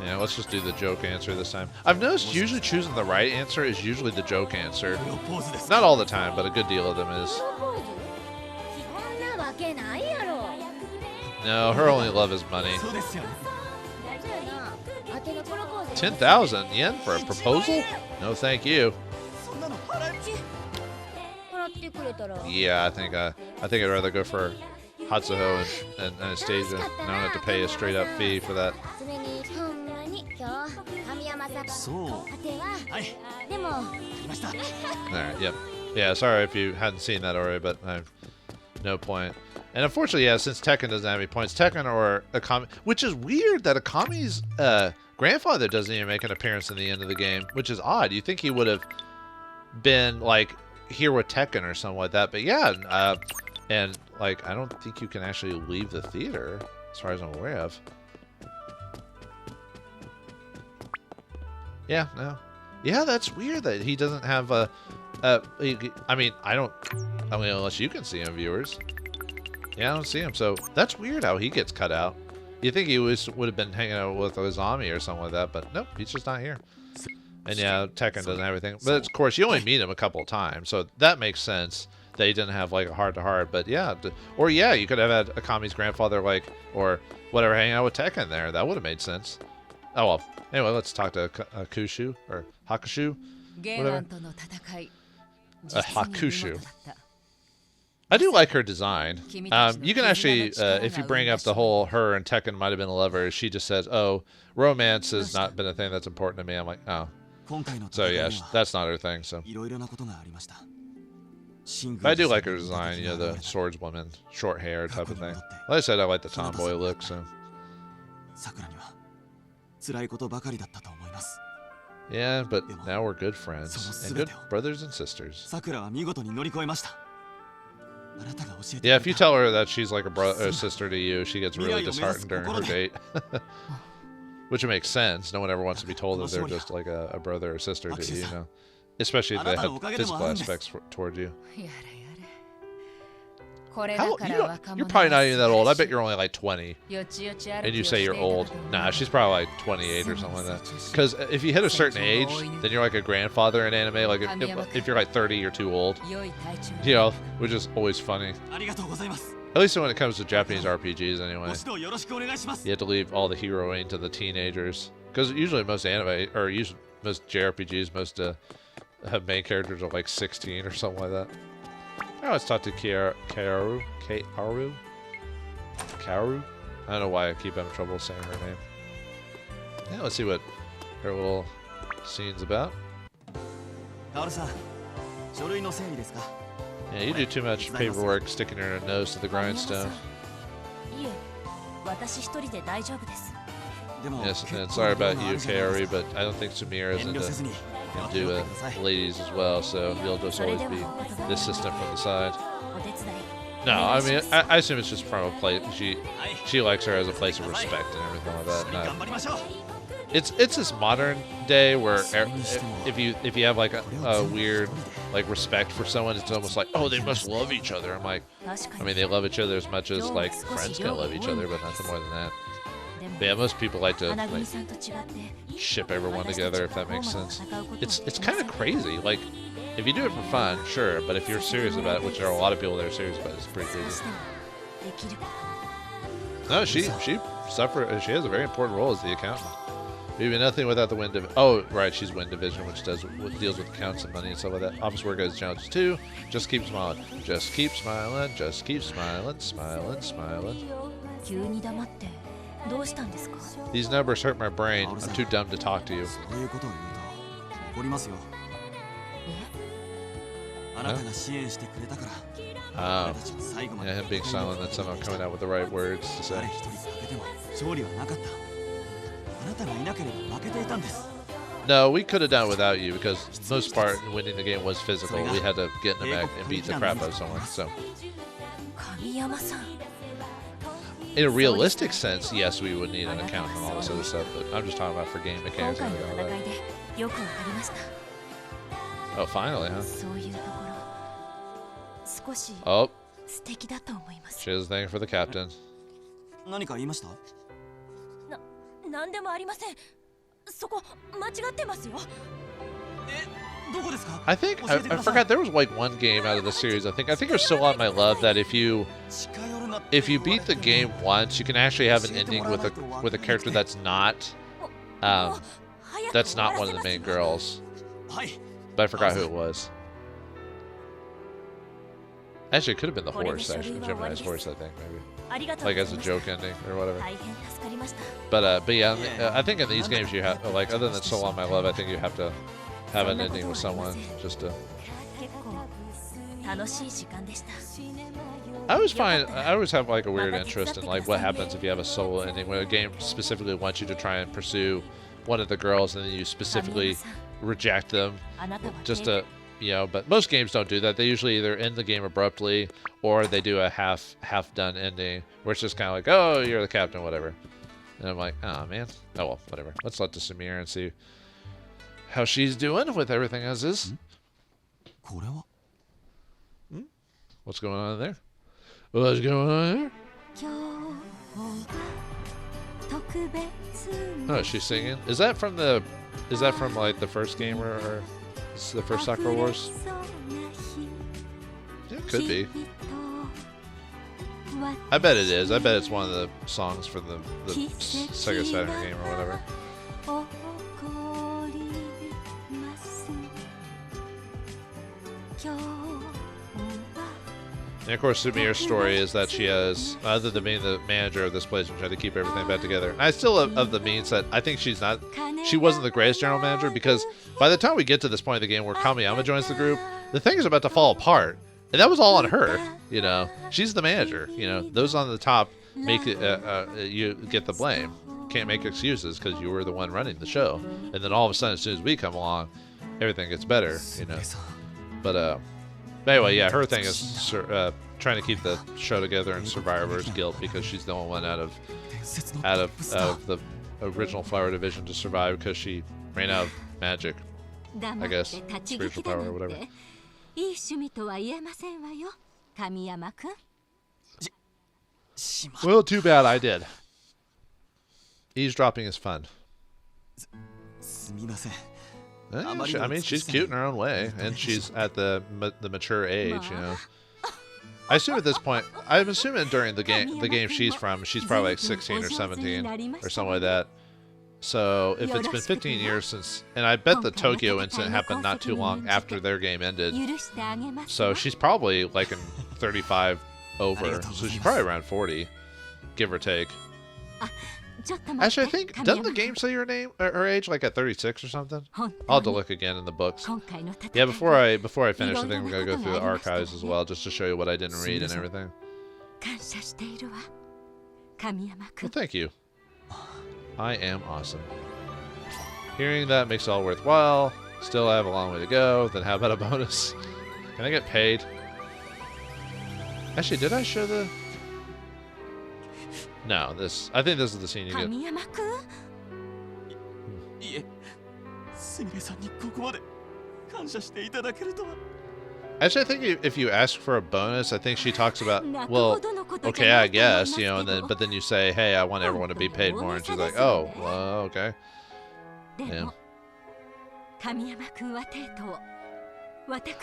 Yeah, let's just do the joke answer this time. I've noticed usually choosing the right answer is usually the joke answer. Not all the time, but a good deal of them is. No, her only love is money. 10,000 yen for a proposal? No, thank you. Yeah, I think I'd rather go for Hatsuho and Anastasia. I don't have to pay a straight up fee for that. Alright, yep. Yeah, sorry if you hadn't seen that already, but I have no point. And unfortunately, yeah, since Tekken doesn't have any points, Tekken or Akami, which is weird that Akami's grandfather doesn't even make an appearance in the end of the game, which is odd. You think he would have been like here with Tekken or something like that, but yeah, and like I don't think you can actually leave the theater as far as I'm aware of. Yeah, no. Yeah, that's weird that he doesn't have a I mean, unless you can see him, viewers. Yeah, I don't see him, so that's weird how he gets cut out. You think he would have been hanging out with Ozami or something like that, but nope, he's just not here. And yeah, Tekken doesn't have everything. But of course, you only meet him a couple of times, so that makes sense that he didn't have like a heart-to-heart. But yeah, or yeah, you could have had Akami's grandfather, like, or whatever, hanging out with Tekken there. That would have made sense. Oh well. Anyway, let's talk to Kushu, or Hakushu, whatever. Hakushu. I do like her design. You can actually, if you bring up the whole her and Tekken might have been lovers, she just says, oh, romance has not been a thing that's important to me. I'm like, oh. So yeah, that's not her thing, so. But I do like her design, you know, the swordswoman, short hair type of thing. Like I said, I like the tomboy look, so. Yeah, but now we're good friends, and good brothers and sisters. Yeah, if you tell her that she's like a brother or sister to you, she gets really disheartened during her date. Which makes sense. No one ever wants to be told that they're just like a brother or sister to you, you know? Especially if they have physical aspects toward you. You're probably not even that old. I bet you're only like 20. And you say you're old. Nah, she's probably like 28 or something like that. Because if you hit a certain age, then you're like a grandfather in anime. Like if you're like 30, you're too old. You know, which is always funny. At least when it comes to Japanese RPGs anyway. You have to leave all the heroing to the teenagers. Because usually most anime, or usually most JRPGs, most main characters are like 16 or something like that. Now let's talk to Kaoru. I don't know why I keep having trouble saying her name. Yeah, let's see what her little scene's about. Yeah, you do too much paperwork sticking your nose to the grindstone. Yes, and sorry about you, Kaori, but I don't think Sumire is into ladies as well, so he'll just always be the assistant from the side. No, I mean, I assume it's just from a place. She likes her as a place of respect and everything like that. It's this modern day where if you have like a weird like respect for someone, it's almost like, oh, they must love each other. I'm like, I mean, they love each other as much as like friends can love each other, but nothing more than that. But yeah, most people like to like ship everyone together, if that makes sense. It's kind of crazy. Like, if you do it for fun, sure, but if you're serious about it, which there are a lot of people that are serious about it, it's pretty crazy. No, she has a very important role as the accountant. Maybe nothing without the wind division. Oh, right, she's wind division, which deals with accounts and money and stuff like that. Office work has challenges too. Just keep smiling. Just keep smiling. Just keep smiling. Smiling. Smiling. These numbers hurt my brain. I'm too dumb to talk to you. Huh? Oh. Yeah, him being silent and somehow coming out with the right words to say. No, we could have done it without you because most part in winning the game was physical. We had to get in the back and beat the crap out of someone. So, in a realistic sense, yes, we would need an accountant and all this other stuff, but I'm just talking about for game mechanics and all that. Oh, finally, huh? そういうところ少し Oh, 素敵だと思います。 she has a thing for the captain. 何か言いました？なんでもありません。そこ間違ってますよ。どこですか？ I think I forgot there was like one game out of the series. I think you're still on my love that if you beat the game once, you can actually have an ending with a character that's not one of the main girls. はい。 But I forgot who it was. Actually, it could have been the horse, actually. Gemini's horse, I think, maybe. Like as a joke ending or whatever. 大変助かりました。 But yeah, I think in these games you have, like, other than Still on My Love, I think you have to have an ending with someone just to. 結構楽しい時間でした。 I always have like a weird interest in like what happens if you have a solo ending when a game specifically wants you to try and pursue one of the girls and then you specifically reject them just to, but most games don't do that. They usually either end the game abruptly or they do a half done ending where it's just kind of like, oh, you're the captain, whatever. And I'm like, oh man, oh well, whatever. Let's let the Samir and see how she's doing with everything as is. これは？ What's going on there? What's going on there? 今日は特別 Oh, is she singing? Is that from like the first game or the first Sakura Wars? Yeah, it could be. I bet it is. I bet it's one of the songs for the Sega Saturn game or whatever. And of course, Sumire's story is that she has, other than being the manager of this place and trying to keep everything back together. And I still of the means that I think she wasn't the greatest general manager because by the time we get to this point of the game where Kamiyama joins the group, the thing is about to fall apart. And that was all on her, She's the manager, Those on the top make it, you get the blame. Can't make excuses because you were the one running the show. And then all of a sudden, as soon as we come along, everything gets better, But anyway, yeah, her thing is trying to keep the show together and survivor's guilt because she's the only one out of the original Flower Division to survive because she ran out of magic, I guess, spiritual power or whatever. いい趣味とは言えませんわよ、神山くん。 Well, too bad I did. Eavesdropping is fun. すみません。 I mean, she's cute in her own way, and she's at the mature age, I assume at this point, I'm assuming during the game she's from, she's probably like 16 or 17 or something like that. So if it's been 15 years since, and I bet the Tokyo incident happened not too long after their game ended, so she's probably like in 35 over, so she's probably around 40, give or take. Actually, I think, doesn't the game say her age like at 36 or something? I'll have to look again in the books. Yeah, before I finish, I think we're gonna go through the archives as well, just to show you what I didn't read and everything. Well, thank you. I am awesome. Hearing that makes it all worthwhile. Still, I have a long way to go. Then how about a bonus? Can I get paid? Actually, did I show the... No, I think this is the scene you get. いえ、すみれさんにここまで感謝していただけるとは。 Actually, I think if you ask for a bonus, I think she talks about, well, okay, I guess, and but then you say, hey, I want everyone to be paid more, and she's like, oh, well, okay. Yeah.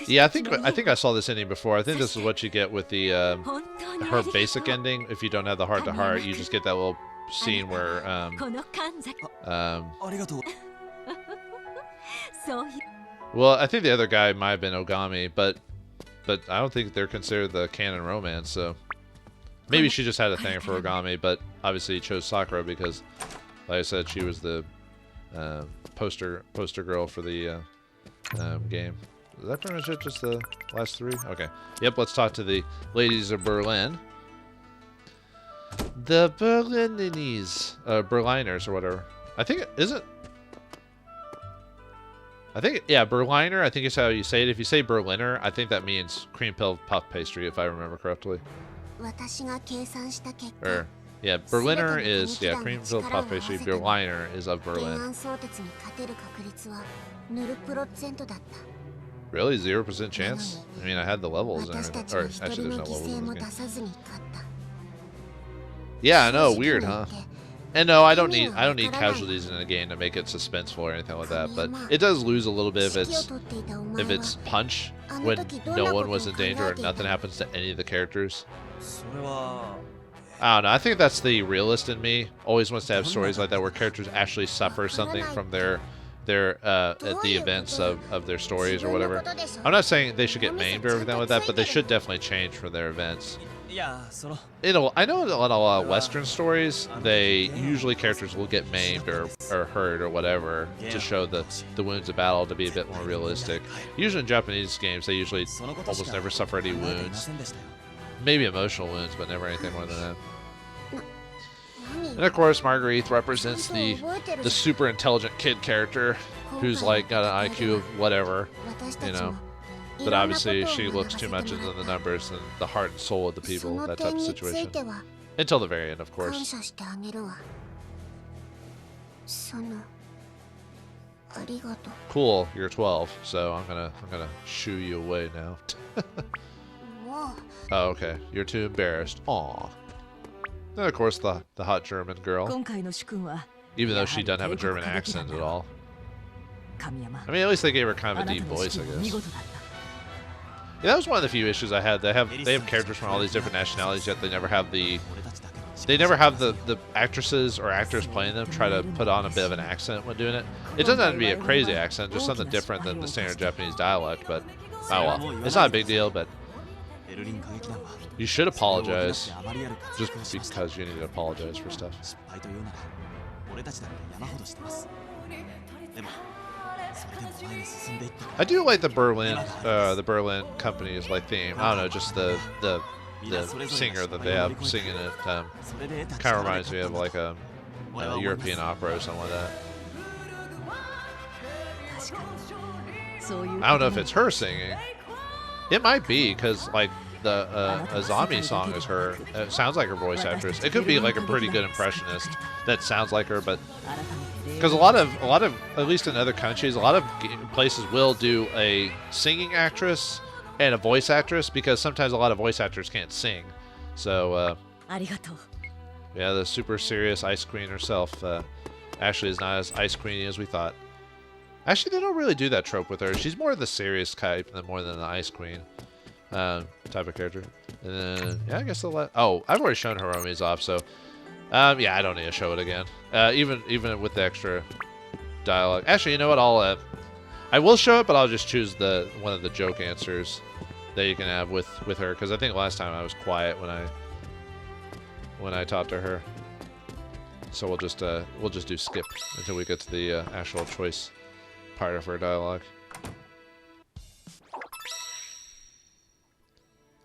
Yeah, I think I saw this ending before. I think this is what you get with the her basic ending. If you don't have the heart to heart, you just get that little scene where well, I think the other guy might have been Ogami, but I don't think they're considered the canon romance, so maybe she just had a thing for Ogami, but obviously chose Sakura because, like I said, she was the poster girl for the game. Is that pretty much it? Just the last three? Okay. Yep, let's talk to the ladies of Berlin. The Berlinese, Berliners or whatever. I think yeah, Berliner, I think is how you say it. If you say Berliner, I think that means cream filled puff pastry, if I remember correctly. Or, yeah, Berliner is, yeah, cream filled puff pastry. Berliner is of Berlin. Really? 0% chance? I mean, I had the levels and everything. Or, actually, there's no levels in this game. Yeah, I know. Weird, huh? And no, I don't need casualties in the game to make it suspenseful or anything like that. But it does lose a little bit if it's punch when no one was in danger or nothing happens to any of the characters. I don't know. I think that's the realist in me. Always wants to have stories like that where characters actually suffer something from the events of their stories or whatever. I'm not saying they should get maimed or everything like that, but they should definitely change for their events. I know in a lot of Western stories, usually characters will get maimed or hurt or whatever to show the wounds of battle to be a bit more realistic. Usually in Japanese games, they usually almost never suffer any wounds. Maybe emotional wounds, but never anything more than that. And of course, Marguerite represents the super intelligent kid character who's like got an IQ of whatever, you know. But obviously, she looks too much into the numbers and the heart and soul of the people, that type of situation. Until the very end, of course. Cool, you're 12, so I'm gonna shoo you away now. Oh, okay. You're too embarrassed. Aw. And of course, the hot German girl. Even though she doesn't have a German accent at all. I mean, at least they gave her kind of a deep voice, I guess. Yeah, that was one of the few issues I had. They have characters from all these different nationalities, yet they never have the actresses or actors playing them try to put on a bit of an accent when doing it. It doesn't have to be a crazy accent, just something different than the standard Japanese dialect. But oh well, it's not a big deal. But you should apologize, just because you need to apologize for stuff. I do like the Berlin company's like theme. I don't know, just the singer that they have singing it kind of reminds me of like a European opera or something like that. I don't know if it's her singing. It might be, because like the Azami song is her. It sounds like her voice actress. It could be like a pretty good impressionist that sounds like her, but because a lot of at least in other countries, a lot of places will do a singing actress and a voice actress, because sometimes a lot of voice actors can't sing. So yeah, the super serious Ice Queen herself actually is not as Ice Queeny as we thought. Actually, they don't really do that trope with her. She's more the serious type more than the Ice Queen type of character. And then, yeah, I guess oh, I've already shown Hiromi's off, so yeah, I don't need to show it again. Even with the extra dialogue. Actually, you know what? I will show it, but I'll just choose one of the joke answers that you can have with her, because I think last time I was quiet when I talked to her. So we'll just do skip until we get to the actual choice part of her dialogue.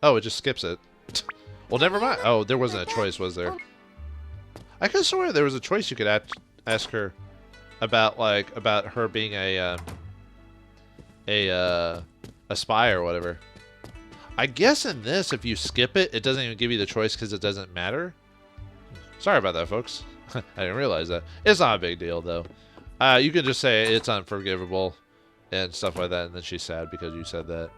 Oh, it just skips it. Well, never mind. Oh, there wasn't a choice, was there? I could swear there was a choice you could ask her about her being a spy or whatever. I guess in this, if you skip it, it doesn't even give you the choice because it doesn't matter. Sorry about that, folks. I didn't realize that. It's not a big deal, though. You can just say it's unforgivable and stuff like that, and then she's sad because you said that.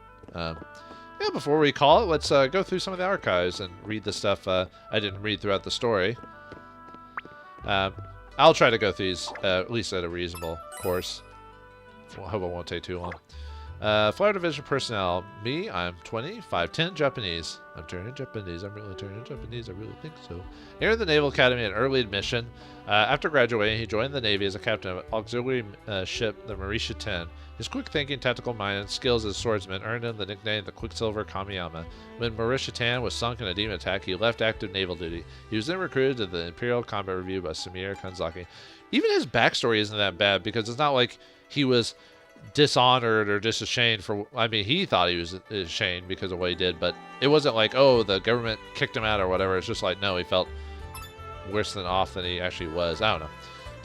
Yeah, before we call it, let's go through some of the archives and read the stuff I didn't read throughout the story. I'll try to go through these at least at a reasonable course. I hope it won't take too long. Flower Division personnel. Me, I'm 20, 5'10", Japanese. I'm turning Japanese. I'm really turning Japanese. I really think so. Here at the Naval Academy at early admission. After graduating, he joined the Navy as a captain of auxiliary ship, the Marisha 10. His quick thinking, tactical mind, and skills as a swordsman earned him the nickname the Quicksilver Kamiyama. When Marisha 10 was sunk in a demon attack, he left active naval duty. He was then recruited to the Imperial Combat Revue by Sumire Kanzaki. Even his backstory isn't that bad, because it's not like he was dishonored or disashamed for. I mean, he thought he was ashamed because of what he did, but it wasn't like, oh, the government kicked him out or whatever. It's just like, no, he felt worse than off than he actually was. I don't know.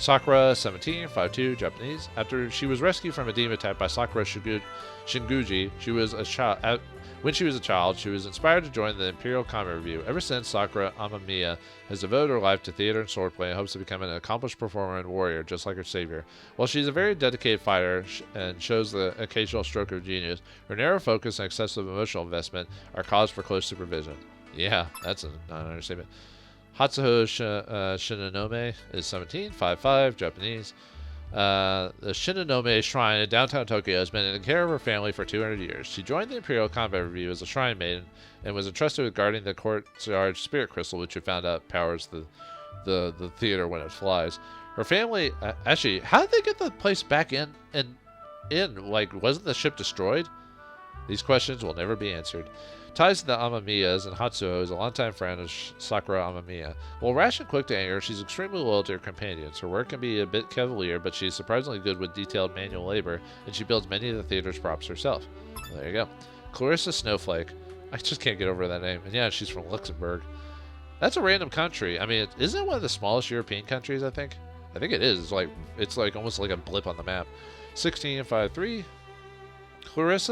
Sakura 17, 5'2", Japanese. After she was rescued from a demon attack by Sakura Shinguji, when she was a child, she was inspired to join the Imperial Combat Revue. Ever since, Sakura Amamiya has devoted her life to theater and swordplay and hopes to become an accomplished performer and warrior, just like her savior. While she's a very dedicated fighter and shows the occasional stroke of genius, her narrow focus and excessive emotional investment are cause for close supervision. Yeah, that's not an understatement. Hatsuho Shinonome is 17, 5'5", Japanese. The Shinonome Shrine in downtown Tokyo has been in the care of her family for 200 years. She joined the Imperial Combat Revue as a shrine maiden and was entrusted with guarding the courtyard spirit crystal, which we found out powers the theater when it flies. Her family, actually, how did they get the place back in? Like, wasn't the ship destroyed? These questions will never be answered. Ties to the Amamiyas, and Hatsuho is a longtime friend of Sakura Amamiya. While rash and quick to anger, she's extremely loyal to her companions. Her work can be a bit cavalier, but she's surprisingly good with detailed manual labor, and she builds many of the theater's props herself. Well, there you go. Clarissa Snowflake. I just can't get over that name. And yeah, she's from Luxembourg. That's a random country. I mean, isn't it one of the smallest European countries, I think? I think it is. It's like almost like a blip on the map. 16, 5'3". Claris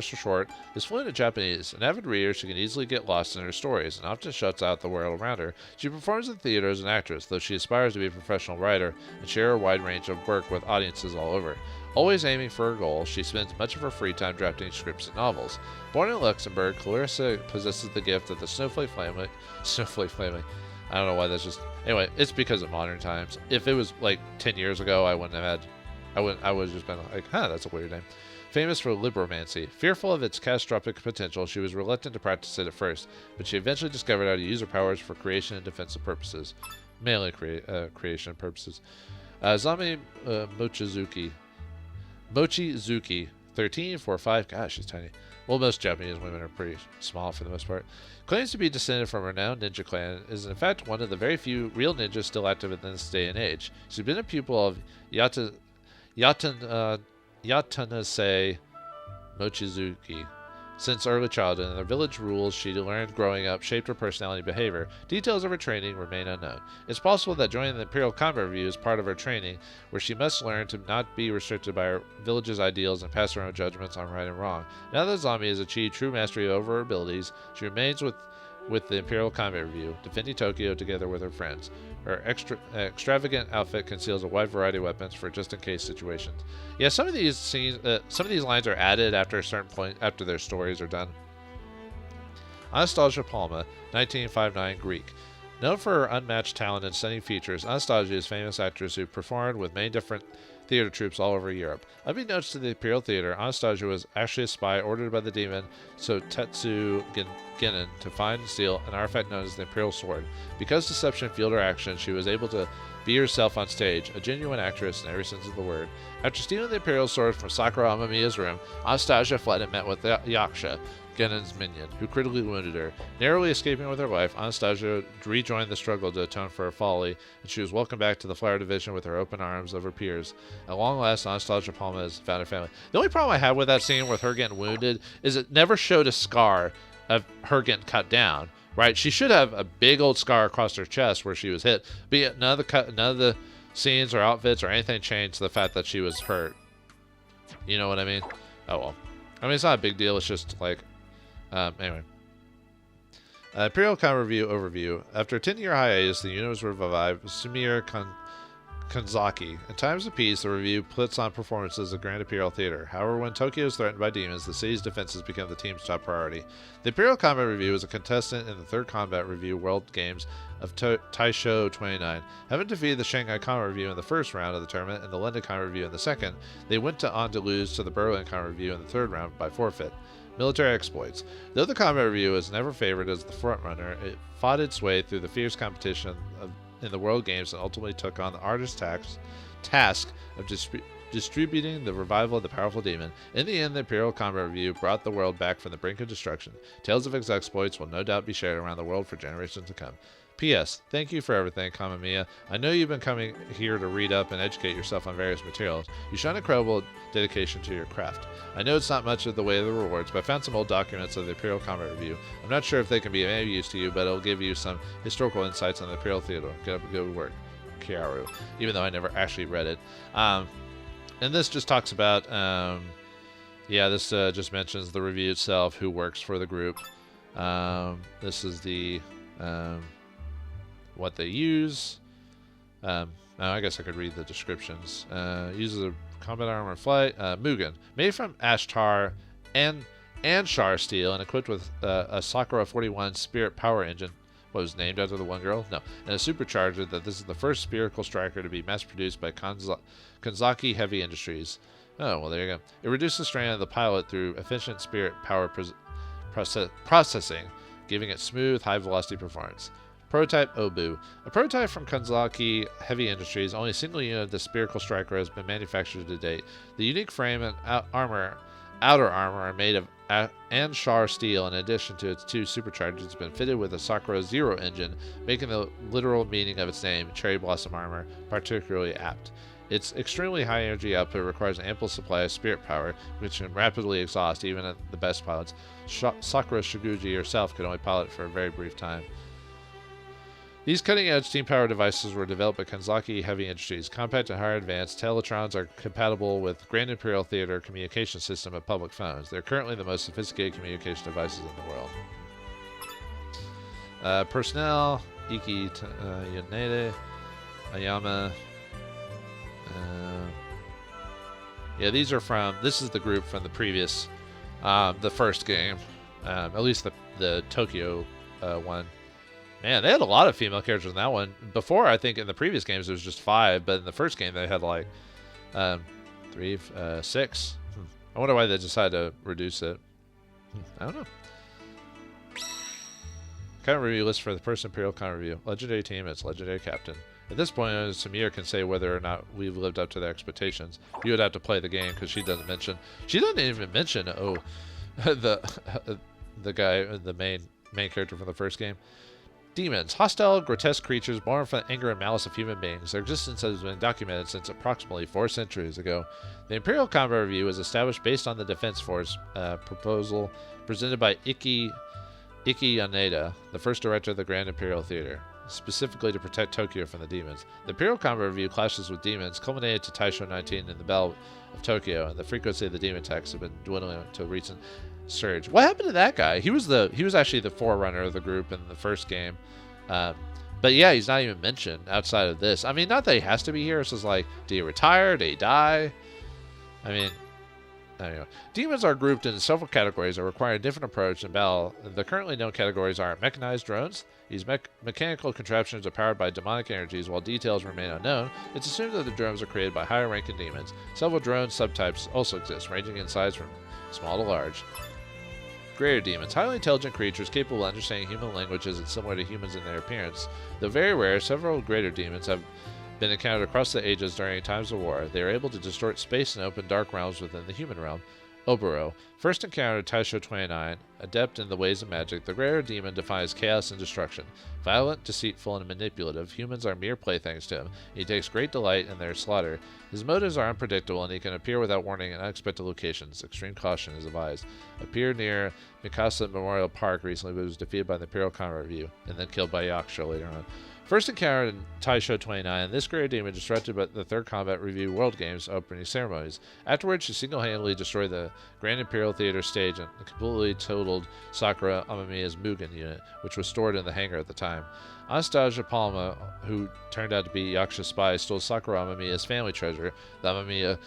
for short, is fluent in Japanese. An avid reader, she can easily get lost in her stories and often shuts out the world around her. She performs in theater as an actress, though she aspires to be a professional writer and share a wide range of work with audiences all over. Always aiming for her goal, she spends much of her free time drafting scripts and novels. Born in Luxembourg, Clarissa possesses the gift of the snowflake family. I don't know why that's just... Anyway, it's because of modern times. If it was like 10 years ago, I would have just been like, that's a weird name. Famous for libromancy. Fearful of its catastrophic potential, she was reluctant to practice it at first, but she eventually discovered how to use her powers for creation and defensive purposes. Mainly creation purposes. Zami Mochizuki, 13, 4'5". Gosh, she's tiny. Well, most Japanese women are pretty small for the most part. Claims to be descended from a renowned ninja clan, is in fact one of the very few real ninjas still active in this day and age. She's been a pupil of Yatanase Mochizuki since early childhood, and the village rules she learned growing up shaped her personality and behavior. Details of her training remain unknown. It's possible that joining the Imperial Combat Revue is part of her training, where she must learn to not be restricted by her village's ideals and pass her own judgments on right and wrong. Now that Zami has achieved true mastery over her abilities, she remains with the Imperial Combat Revue, defending Tokyo together with her friends. Her extravagant outfit conceals a wide variety of weapons for just-in-case situations. Yeah, some of these scenes, some of these lines are added after a certain point, after their stories are done. Anastasia Palma, 1959, Greek. Known for her unmatched talent and stunning features, Anastasia is a famous actress who performed with many different theater troops all over Europe. Unbeknownst to the Imperial Theater, Anastasia was actually a spy ordered by the demon Tetsu Katano to find and steal an artifact known as the Imperial Sword. Because deception fueled her action, she was able to be herself on stage, a genuine actress in every sense of the word. After stealing the Imperial Sword from Sakura Amamiya's room, Anastasia fled and met with Yaksha, Genen's minion, who critically wounded her. Narrowly escaping with her life, Anastasia rejoined the struggle to atone for her folly, and she was welcomed back to the Flower Division with her open arms of her peers. At long last, Anastasia Palma has found her family. The only problem I had with that scene with her getting wounded is it never showed a scar of her getting cut down, right? She should have a big old scar across her chest where she was hit, but yet none of the scenes or outfits or anything changed the fact that she was hurt. You know what I mean? Oh well. I mean, it's not a big deal. It's just like... anyway. Imperial Combat Revue overview. After a 10-year hiatus, the unit was revived. Sumire Kanzaki. In times of peace, the review puts on performances at Grand Imperial Theater. However, when Tokyo is threatened by demons, the city's defenses become the team's top priority. The Imperial Combat Revue is a contestant in the 3rd Combat Revue World Games of Taishō 29. Having defeated the Shanghai Combat Revue in the first round of the tournament and the London Combat Revue in the second, they went on to lose to the Berlin Combat Revue in the 3rd round by forfeit. Military exploits. Though the Combat Revue was never favored as the frontrunner, it fought its way through the fierce competition in the World Games and ultimately took on the arduous task of distributing the revival of the powerful demon. In the end, the Imperial Combat Revue brought the world back from the brink of destruction. Tales of its exploits will no doubt be shared around the world for generations to come. P.S. Thank you for everything, Kamiyama. I know you've been coming here to read up and educate yourself on various materials. You show an incredible dedication to your craft. I know it's not much of the way of the rewards, but I found some old documents of the Imperial Combat Revue. I'm not sure if they can be of any use to you, but it'll give you some historical insights on the Imperial Theater. Good work. Kyaru, even though I never actually read it. And this just talks about, this just mentions the review itself, who works for the group. This is the what they use. I guess I could read the descriptions. Uses a combat armor flight. Mugen, made from ash tar and Shar steel and equipped with a Sakura 41 Spirit Power Engine. What, was named after the one girl? No. And a supercharger that this is the first spherical striker to be mass-produced by Kanzaki Heavy Industries. Oh, well, there you go. It reduces strain on the pilot through efficient spirit power processing, giving it smooth, high-velocity performance. Prototype Obu. A prototype from Kanzaki Heavy Industries, only a single unit of the spherical striker has been manufactured to date. The unique frame and outer armor are made of Anshar steel. In addition to its two superchargers, it's been fitted with a Sakura Zero engine, making the literal meaning of its name, Cherry Blossom Armor, particularly apt. Its extremely high energy output requires an ample supply of spirit power, which can rapidly exhaust even at the best pilots. Sakura Shiguji herself could only pilot for a very brief time. These cutting-edge steam power devices were developed by Kanzaki Heavy Industries. Compact and higher advanced, Teletrons are compatible with Grand Imperial Theater communication system of public phones. They're currently the most sophisticated communication devices in the world. Personnel: Iki Yanede, Ayama. These are from. This is the group from the previous, the first game, at least the Tokyo one. Man, they had a lot of female characters in that one. Before, I think in the previous games it was just 5, but in the first game they had like 6. I wonder why they decided to reduce it. I don't know. Comment review list for the first Imperial Comment review. Legendary team and its legendary captain. At this point, Samir can say whether or not we've lived up to their expectations. You would have to play the game because she doesn't mention. She doesn't even mention the guy, the main character from the first game. Demons, hostile, grotesque creatures born from the anger and malice of human beings. Their existence has been documented since approximately 4 centuries ago. The Imperial Combat Revue was established based on the Defense Force proposal presented by Iki Yaneda, the first director of the Grand Imperial Theater, specifically to protect Tokyo from the demons. The Imperial Combat Revue clashes with demons culminated to Taishō 19 in the Battle of Tokyo, and the frequency of the demon attacks have been dwindling to a recent surge. What happened to that guy? He was actually the forerunner of the group in the first game. But yeah, he's not even mentioned outside of this. I mean, not that he has to be here. It's just like, did he retire? Did he die? I mean, anyway. Demons are grouped into several categories that require a different approach in battle. The currently known categories are mechanized drones. These mechanical contraptions are powered by demonic energies. While details remain unknown, it's assumed that the drones are created by higher ranking demons. Several drone subtypes also exist, ranging in size from small to large. Greater demons, highly intelligent creatures capable of understanding human languages and similar to humans in their appearance. Though very rare, several greater demons have been encountered across the ages during times of war. They are able to distort space and open dark realms within the human realm. Oboro, first encountered Taishō 29, adept in the ways of magic. The greater demon defies chaos and destruction. Violent, deceitful, and manipulative, humans are mere playthings to him. He takes great delight in their slaughter. His motives are unpredictable, and he can appear without warning in unexpected locations. Extreme caution is advised. Appeared near Mikasa Memorial Park recently, but was defeated by the Imperial Combat Revue, and then killed by Yakusho later on. First encountered in Taishō 29, this greater demon disrupted the Third Combat Revue World Games opening ceremonies. Afterwards, she single-handedly destroyed the Grand Imperial Theater stage and completely totaled Sakura Amamiya's Mugen unit, which was stored in the hangar at the time. Anastasia Palma, who turned out to be Yakusha's spy, stole Sakura Amamiya's family treasure, the Amamiya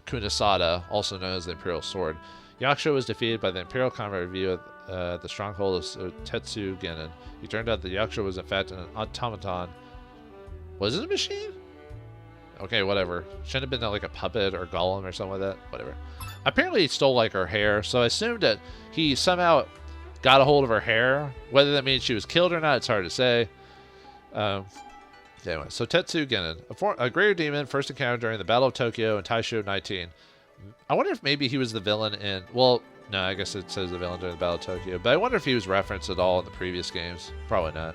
Kunisada, also known as the Imperial Sword. Yakusha was defeated by the Imperial Combat Revue at the stronghold of Tetsugen. It turned out that Yakusha was in fact an automaton. Was it a machine? Okay, whatever. Shouldn't have been like a puppet or golem or something like that. Whatever. Apparently he stole like her hair, so I assumed that he somehow got a hold of her hair. Whether that means she was killed or not, it's hard to say. Anyway, so Tetsugen, a greater demon first encountered during the Battle of Tokyo in Taishō 19. I wonder if maybe he was the villain in... Well, no, I guess it says the villain during the Battle of Tokyo. But I wonder if he was referenced at all in the previous games. Probably not.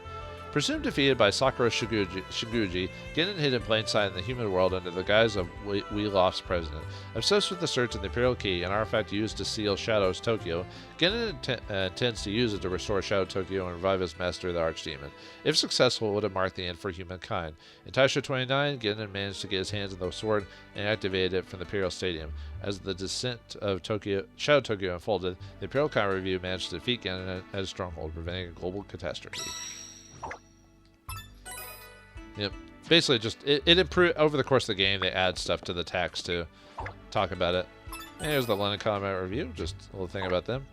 Presumed defeated by Sakura Shiguji, Genin hid in plain sight in the human world under the guise of Weloff's president. Obsessed with the search of the Imperial Key, an artifact used to seal Shadow's Tokyo, Genin intends to use it to restore Shadow Tokyo and revive his master, the Archdemon. If successful, it would have marked the end for humankind. In Taishō 29, Genin managed to get his hands on the sword and activated it from the Imperial Stadium. As the descent of Shadow Tokyo unfolded, the Imperial Combat Revue managed to defeat Genin at his stronghold, preventing a global catastrophe. Yep. Basically, just it improved over the course of the game. They add stuff to the text to talk about it. And here's the London Combat Revue. Just a little thing about them.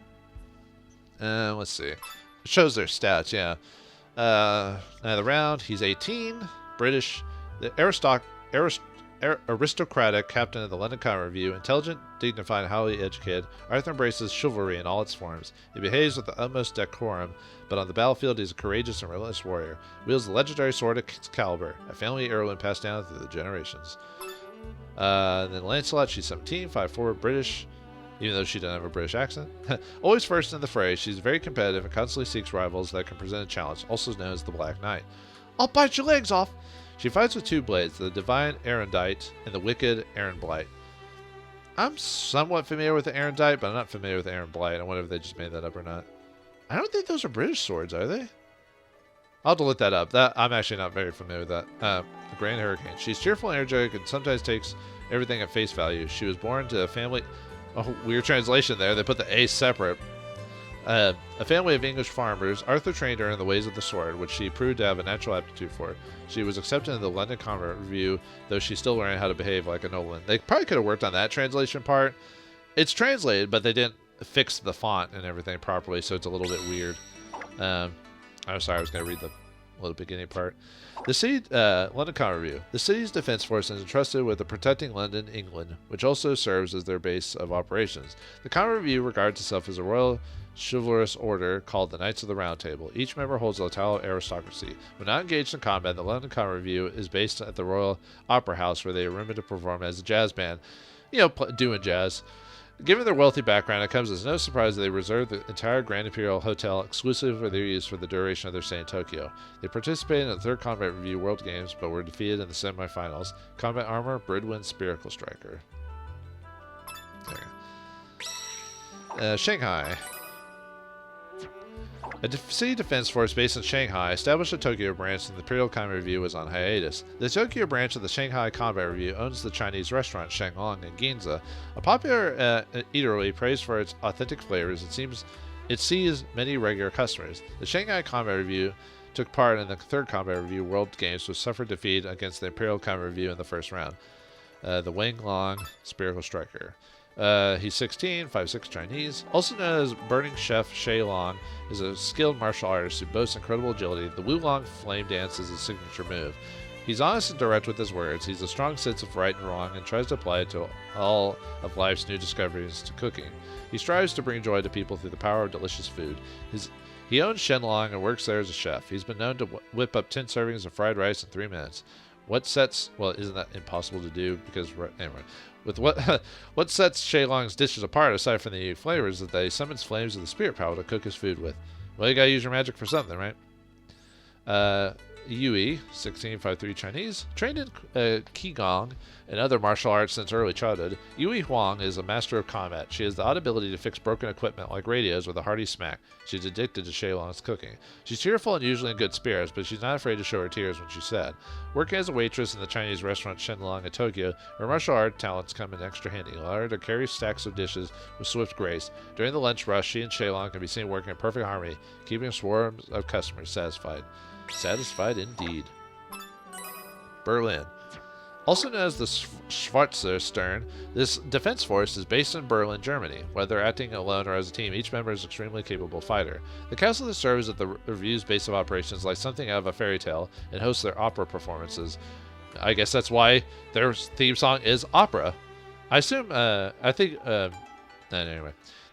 Let's see. It shows their stats. Yeah. The round. He's 18, British, the aristocratic captain of the London Combat Revue, intelligent, dignified, and highly educated. Arthur embraces chivalry in all its forms. He behaves with the utmost decorum, but on the battlefield he's a courageous and relentless warrior. Wields the legendary sword Excalibur, a family heirloom passed down through the generations. Then Lancelot, she's 17, 5'4", British, even though she doesn't have a British accent. Always first in the fray, she's very competitive and constantly seeks rivals that can present a challenge, also known as the Black Knight. I'll bite your legs off! She fights with two blades, the Divine Erendite and the Wicked Ehrenblight. I'm somewhat familiar with the Erendite, but I'm not familiar with the Ehrenblight. I wonder if they just made that up or not. I don't think those are British swords, are they? I'll have to look that up. I'm actually not very familiar with that. The Grand Hurricane. She's cheerful and energetic and sometimes takes everything at face value. She was born to a family... Oh, weird translation there. They put the A separate. A family of English farmers. Arthur trained her in the ways of the sword, which she proved to have a natural aptitude for. She was accepted in the London Combat Revue, though she's still learning how to behave like a nobleman. They probably could have worked on that translation part. It's translated, but they didn't fix the font and everything properly, so it's a little bit weird. I'm sorry, I was going to read the little beginning part. The city, London Combat Revue. The city's defense force is entrusted with protecting London, England, which also serves as their base of operations. The Combat Revue regards itself as a royal chivalrous order called the Knights of the Round Table. Each member holds the title of aristocracy. When not engaged in combat, the London Combat Revue is based at the Royal Opera House, where they are rumored to perform as a jazz band, doing jazz. Given their wealthy background, it comes as no surprise that they reserve the entire Grand Imperial Hotel exclusively for their use for the duration of their stay in Tokyo. They participated in the third Combat Revue World Games, but were defeated in the semifinals. Combat Armor, Bridwin, Spherical Striker. There. Shanghai. A city defense force based in Shanghai established a Tokyo branch, and the Imperial Combat Revue was on hiatus. The Tokyo branch of the Shanghai Combat Revue owns the Chinese restaurant Shenglong in Ginza, a popular eatery praised for its authentic flavors. It sees many regular customers. The Shanghai Combat Revue took part in the third Combat Revue World Games, which suffered defeat against the Imperial Combat Revue in the first round. The Wang Long, Spherical Striker. He's 16, 5'6", Chinese. Also known as Burning Chef Shay Long, is a skilled martial artist who boasts incredible agility. The Wulong Flame Dance is his signature move. He's honest and direct with his words. He's a strong sense of right and wrong and tries to apply it to all of life's new discoveries to cooking. He strives to bring joy to people through the power of delicious food. He owns Shenlong and works there as a chef. He's been known to whip up 10 servings of fried rice in 3 minutes. Isn't that impossible to do? Because, anyway, what sets Shaylong's dishes apart, aside from the unique flavors, is that he summons flames of the spirit power to cook his food with. Well, you gotta use your magic for something, right? Yui, 16, 5'3", Chinese, trained in Qigong and other martial arts since early childhood. Yui Huang is a master of combat. She has the odd ability to fix broken equipment like radios with a hearty smack. She's addicted to Shaylong's cooking. She's cheerful and usually in good spirits, but she's not afraid to show her tears when she's sad. Working as a waitress in the Chinese restaurant Shenlong in Tokyo, her martial art talents come in extra handy, allowing her to carry stacks of dishes with swift grace. During the lunch rush, she and Shaylong can be seen working in perfect harmony, keeping swarms of customers satisfied. Satisfied indeed. Berlin. Also known as the Schwarzer Stern, this defense force is based in Berlin, Germany. Whether acting alone or as a team, each member is an extremely capable fighter. The castle that serves as the Revue's base of operations like something out of a fairy tale and hosts their opera performances. I guess that's why their theme song is opera. Anyway.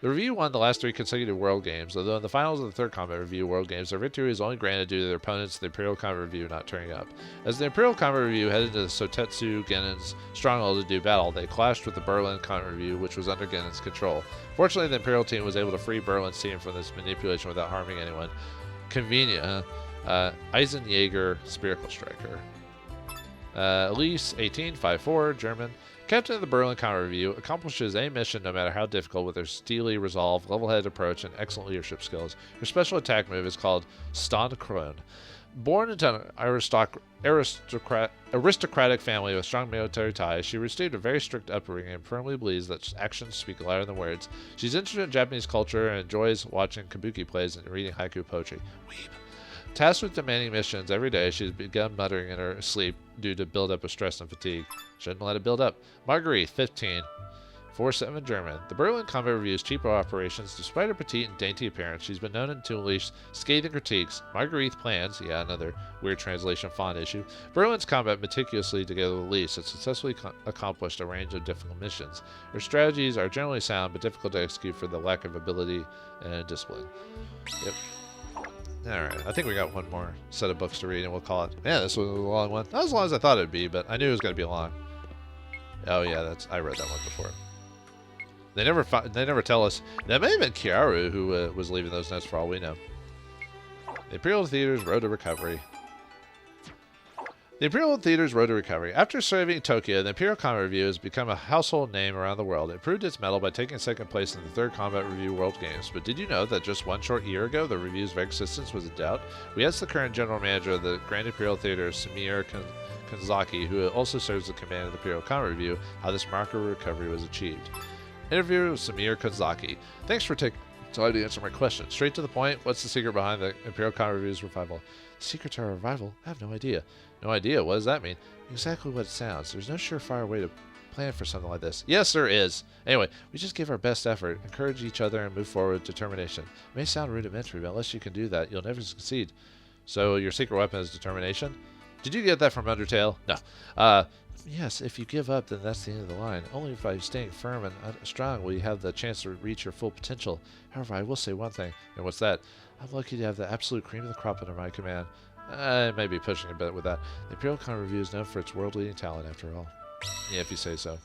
The Revue won the last 3 consecutive World Games, although in the finals of the third Combat Revue World Games, their victory was only granted due to their opponents, the Imperial Combat Revue, not turning up. As the Imperial Combat Revue headed to the Sotetsu Genin's stronghold to do battle, they clashed with the Berlin Combat Revue, which was under Genin's control. Fortunately, the Imperial team was able to free Berlin's team from this manipulation without harming anyone. Convenient, huh? Eisenjäger, Spherical Striker. Elise, 18, 5'4", German. Captain of the Berlin Combat Revue, accomplishes any mission no matter how difficult with her steely resolve, level-headed approach, and excellent leadership skills. Her special attack move is called Standkron. Born into an aristocratic family with strong military ties, she received a very strict upbringing and firmly believes that actions speak louder than words. She's interested in Japanese culture and enjoys watching kabuki plays and reading haiku poetry. Weeb. Tasked with demanding missions every day, she's begun muttering in her sleep due to buildup of stress and fatigue. Shouldn't let it build up. Marguerite, 15, 4'7", German. The Berlin Combat Revue's cheapo operations. Despite her petite and dainty appearance, she's been known to unleash scathing critiques. Marguerite plans, yeah, another weird translation font issue, Berlin's combat meticulously together with Elise has successfully accomplished a range of difficult missions. Her strategies are generally sound, but difficult to execute for the lack of ability and discipline. Yep. Alright, I think we got one more set of books to read and we'll call it. Yeah, this was a long one. Not as long as I thought it would be, but I knew it was going to be long. Oh yeah, I read that one before. They never tell us. That may have been Kiaru who was leaving those notes for all we know. The Imperial Theater's Road to Recovery. The Imperial Theater's Road to Recovery. After serving Tokyo, the Imperial Combat Revue has become a household name around the world. It proved its mettle by taking second place in the 3rd Combat Revue World Games. But did you know that just one short year ago, the revue's very existence was in doubt? We asked the current general manager of the Grand Imperial Theater, Sumire Kanzaki, who also serves the command of the Imperial Combat Revue, how this remarkable recovery was achieved. Interview with Sumire Kanzaki. Thanks for taking time to answer my question. Straight to the point, what's the secret behind the Imperial Combat Revue's revival? Secret to our revival? I have no idea. No idea? What does that mean? Exactly what it sounds. There's no surefire way to plan for something like this. Yes, there is. Anyway, we just give our best effort, encourage each other, and move forward with determination. It may sound rudimentary, but unless you can do that, you'll never succeed. So your secret weapon is determination? Did you get that from Undertale? No. Yes, if you give up, then that's the end of the line. Only by staying firm and strong will you have the chance to reach your full potential. However, I will say one thing, and what's that? I'm lucky to have the absolute cream of the crop under my command. I may be pushing a bit with that. The Imperial Combat Revue is known for its world-leading talent, after all. Yeah, if you say so.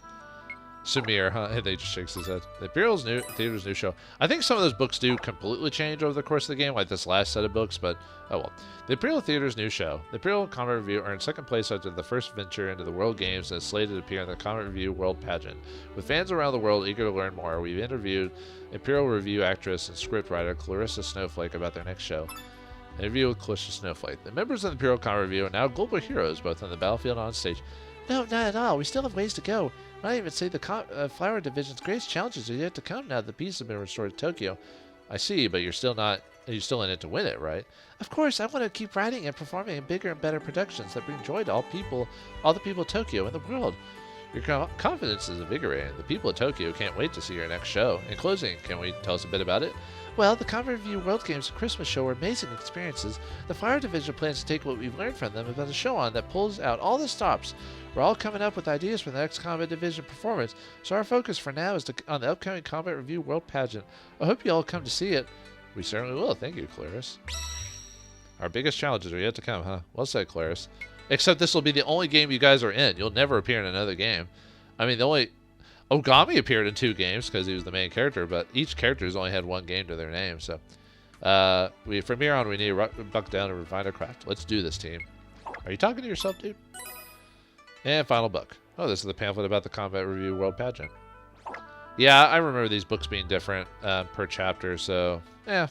Sumire, huh? And he just shakes his head. The Imperial Theater's new show. I think some of those books do completely change over the course of the game, like this last set of books, but oh well. The Imperial Theater's new show. The Imperial Combat Revue earned second place after the first venture into the World Games and is slated to appear in the Combat Revue World Pageant. With fans around the world eager to learn more, we've interviewed Imperial Revue actress and scriptwriter Clarissa Snowflake about their next show. Interview with Clarissa Snowflake. The members of the Imperial Combat Revue are now global heroes, both on the battlefield and on stage. No, not at all. We still have ways to go. Not even say the Flower Division's greatest challenges are yet to come now that the peace has been restored to Tokyo. I see, but you're still in it to win it, right? Of course, I want to keep writing and performing in bigger and better productions that bring joy to all the people of Tokyo and the world. Your confidence is invigorating. The people of Tokyo can't wait to see your next show. In closing, can we tell us a bit about it? Well, the Combat Revue World Games and Christmas show were amazing experiences. The Flower Division plans to take what we've learned from them about a show on that pulls out all the stops. We're all coming up with ideas for the next Combat Division performance, so our focus for now is on the upcoming Combat Revue World Pageant. I hope you all come to see it. We certainly will. Thank you, Clarice. Our biggest challenges are yet to come, huh? Well said, Clarice. Except this will be the only game you guys are in. You'll never appear in another game. I mean, Ogami appeared in 2 games because he was the main character, but each character has only had 1 game to their name, so... from here on, we need to buck down and refine our craft. Let's do this, team. Are you talking to yourself, dude? And final book. Oh, this is the pamphlet about the Combat Revue World Pageant. Yeah, I remember these books being different per chapter, so... yeah.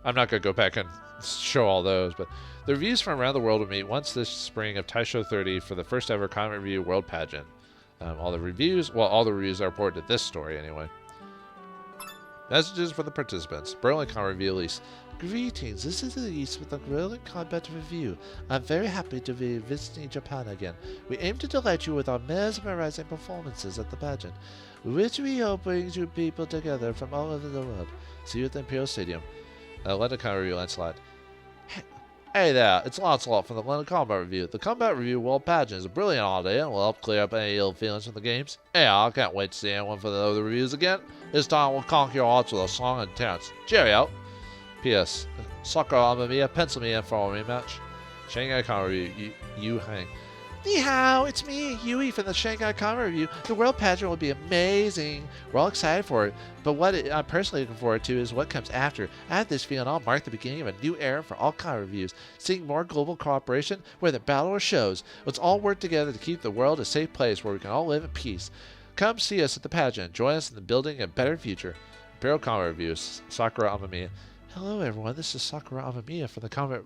I'm not going to go back and show all those, but... the reviews from around the world will meet once this spring of Taishō 30 for the first ever Combat Revue World Pageant. All the reviews are reported to this story anyway. Messages for the participants. Berlin Combat Revue Elise. Greetings, this is Elise with the Berlin Combat Revue. I'm very happy to be visiting Japan again. We aim to delight you with our mesmerizing performances at the pageant, which we hope brings you people together from all over the world. See you at the Imperial Stadium. London Combat Revue Lancelot. Hey there, it's Lancelot from the London Combat Revue. The Combat Revue World Pageant is a brilliant idea and will help clear up any ill feelings from the games. Yeah, I can't wait to see anyone for the other reviews again. This time we'll conquer your hearts with a song and dance. Cheerio! P.S. Sakura Wars, pencil me in for a rematch. Shanghai Combat Revue, you hang. Ni hao, it's me, Yui from the Shanghai Combat Revue. The World Pageant will be amazing. We're all excited for it, but what I'm personally looking forward to is what comes after. I have this feeling I'll mark the beginning of a new era for all combat reviews, seeing more global cooperation, whether battle or shows. Let's all work together to keep the world a safe place where we can all live in peace. Come see us at the pageant. Join us in the building a better future. Imperial Combat Reviews, Sakura Amamiya. Hello everyone, this is Sakura Amamiya from the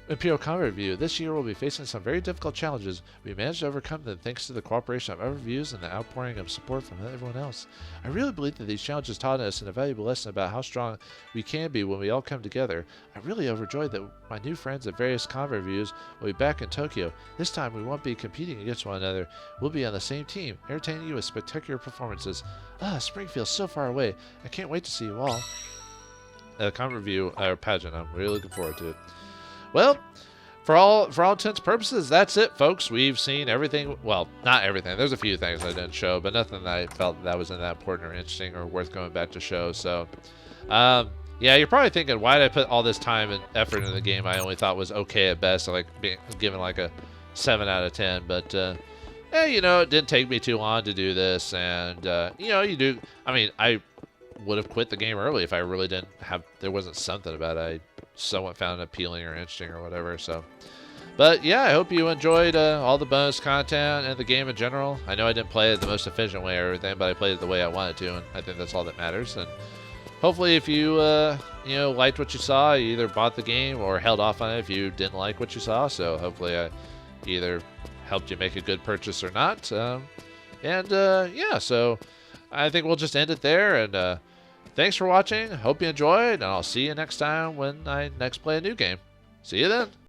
Imperial Combat Revue. This year we'll be facing some very difficult challenges. We managed to overcome them thanks to the cooperation of other reviews and the outpouring of support from everyone else. I really believe that these challenges taught us an valuable lesson about how strong we can be when we all come together. I'm really overjoyed that my new friends at various combat reviews will be back in Tokyo. This time we won't be competing against one another. We'll be on the same team, entertaining you with spectacular performances. Spring feels so far away. I can't wait to see you all. Combat review or pageant. I'm really looking forward to it. Well, for all intents and purposes, that's it, folks. We've seen everything. Well, not everything. There's a few things I didn't show, but nothing that I felt that was that important or interesting or worth going back to show. So, yeah, you're probably thinking, why did I put all this time and effort into the game I only thought was okay at best, like being given like a 7 out of 10. But, yeah, you know, it didn't take me too long to do this. And, you know, you do. I mean, I would have quit the game early if I really didn't have, there wasn't something about it I somewhat found appealing or interesting or whatever. So, but yeah, I hope you enjoyed all the bonus content and the game in general. I know I didn't play it the most efficient way or everything, but I played it the way I wanted to, and I think that's all that matters. And hopefully if you you know, liked what you saw, you either bought the game or held off on it if you didn't like what you saw. So hopefully I either helped you make a good purchase or not. Yeah, so I think we'll just end it there. And thanks for watching. Hope you enjoyed, and I'll see you next time when I next play a new game. See you then.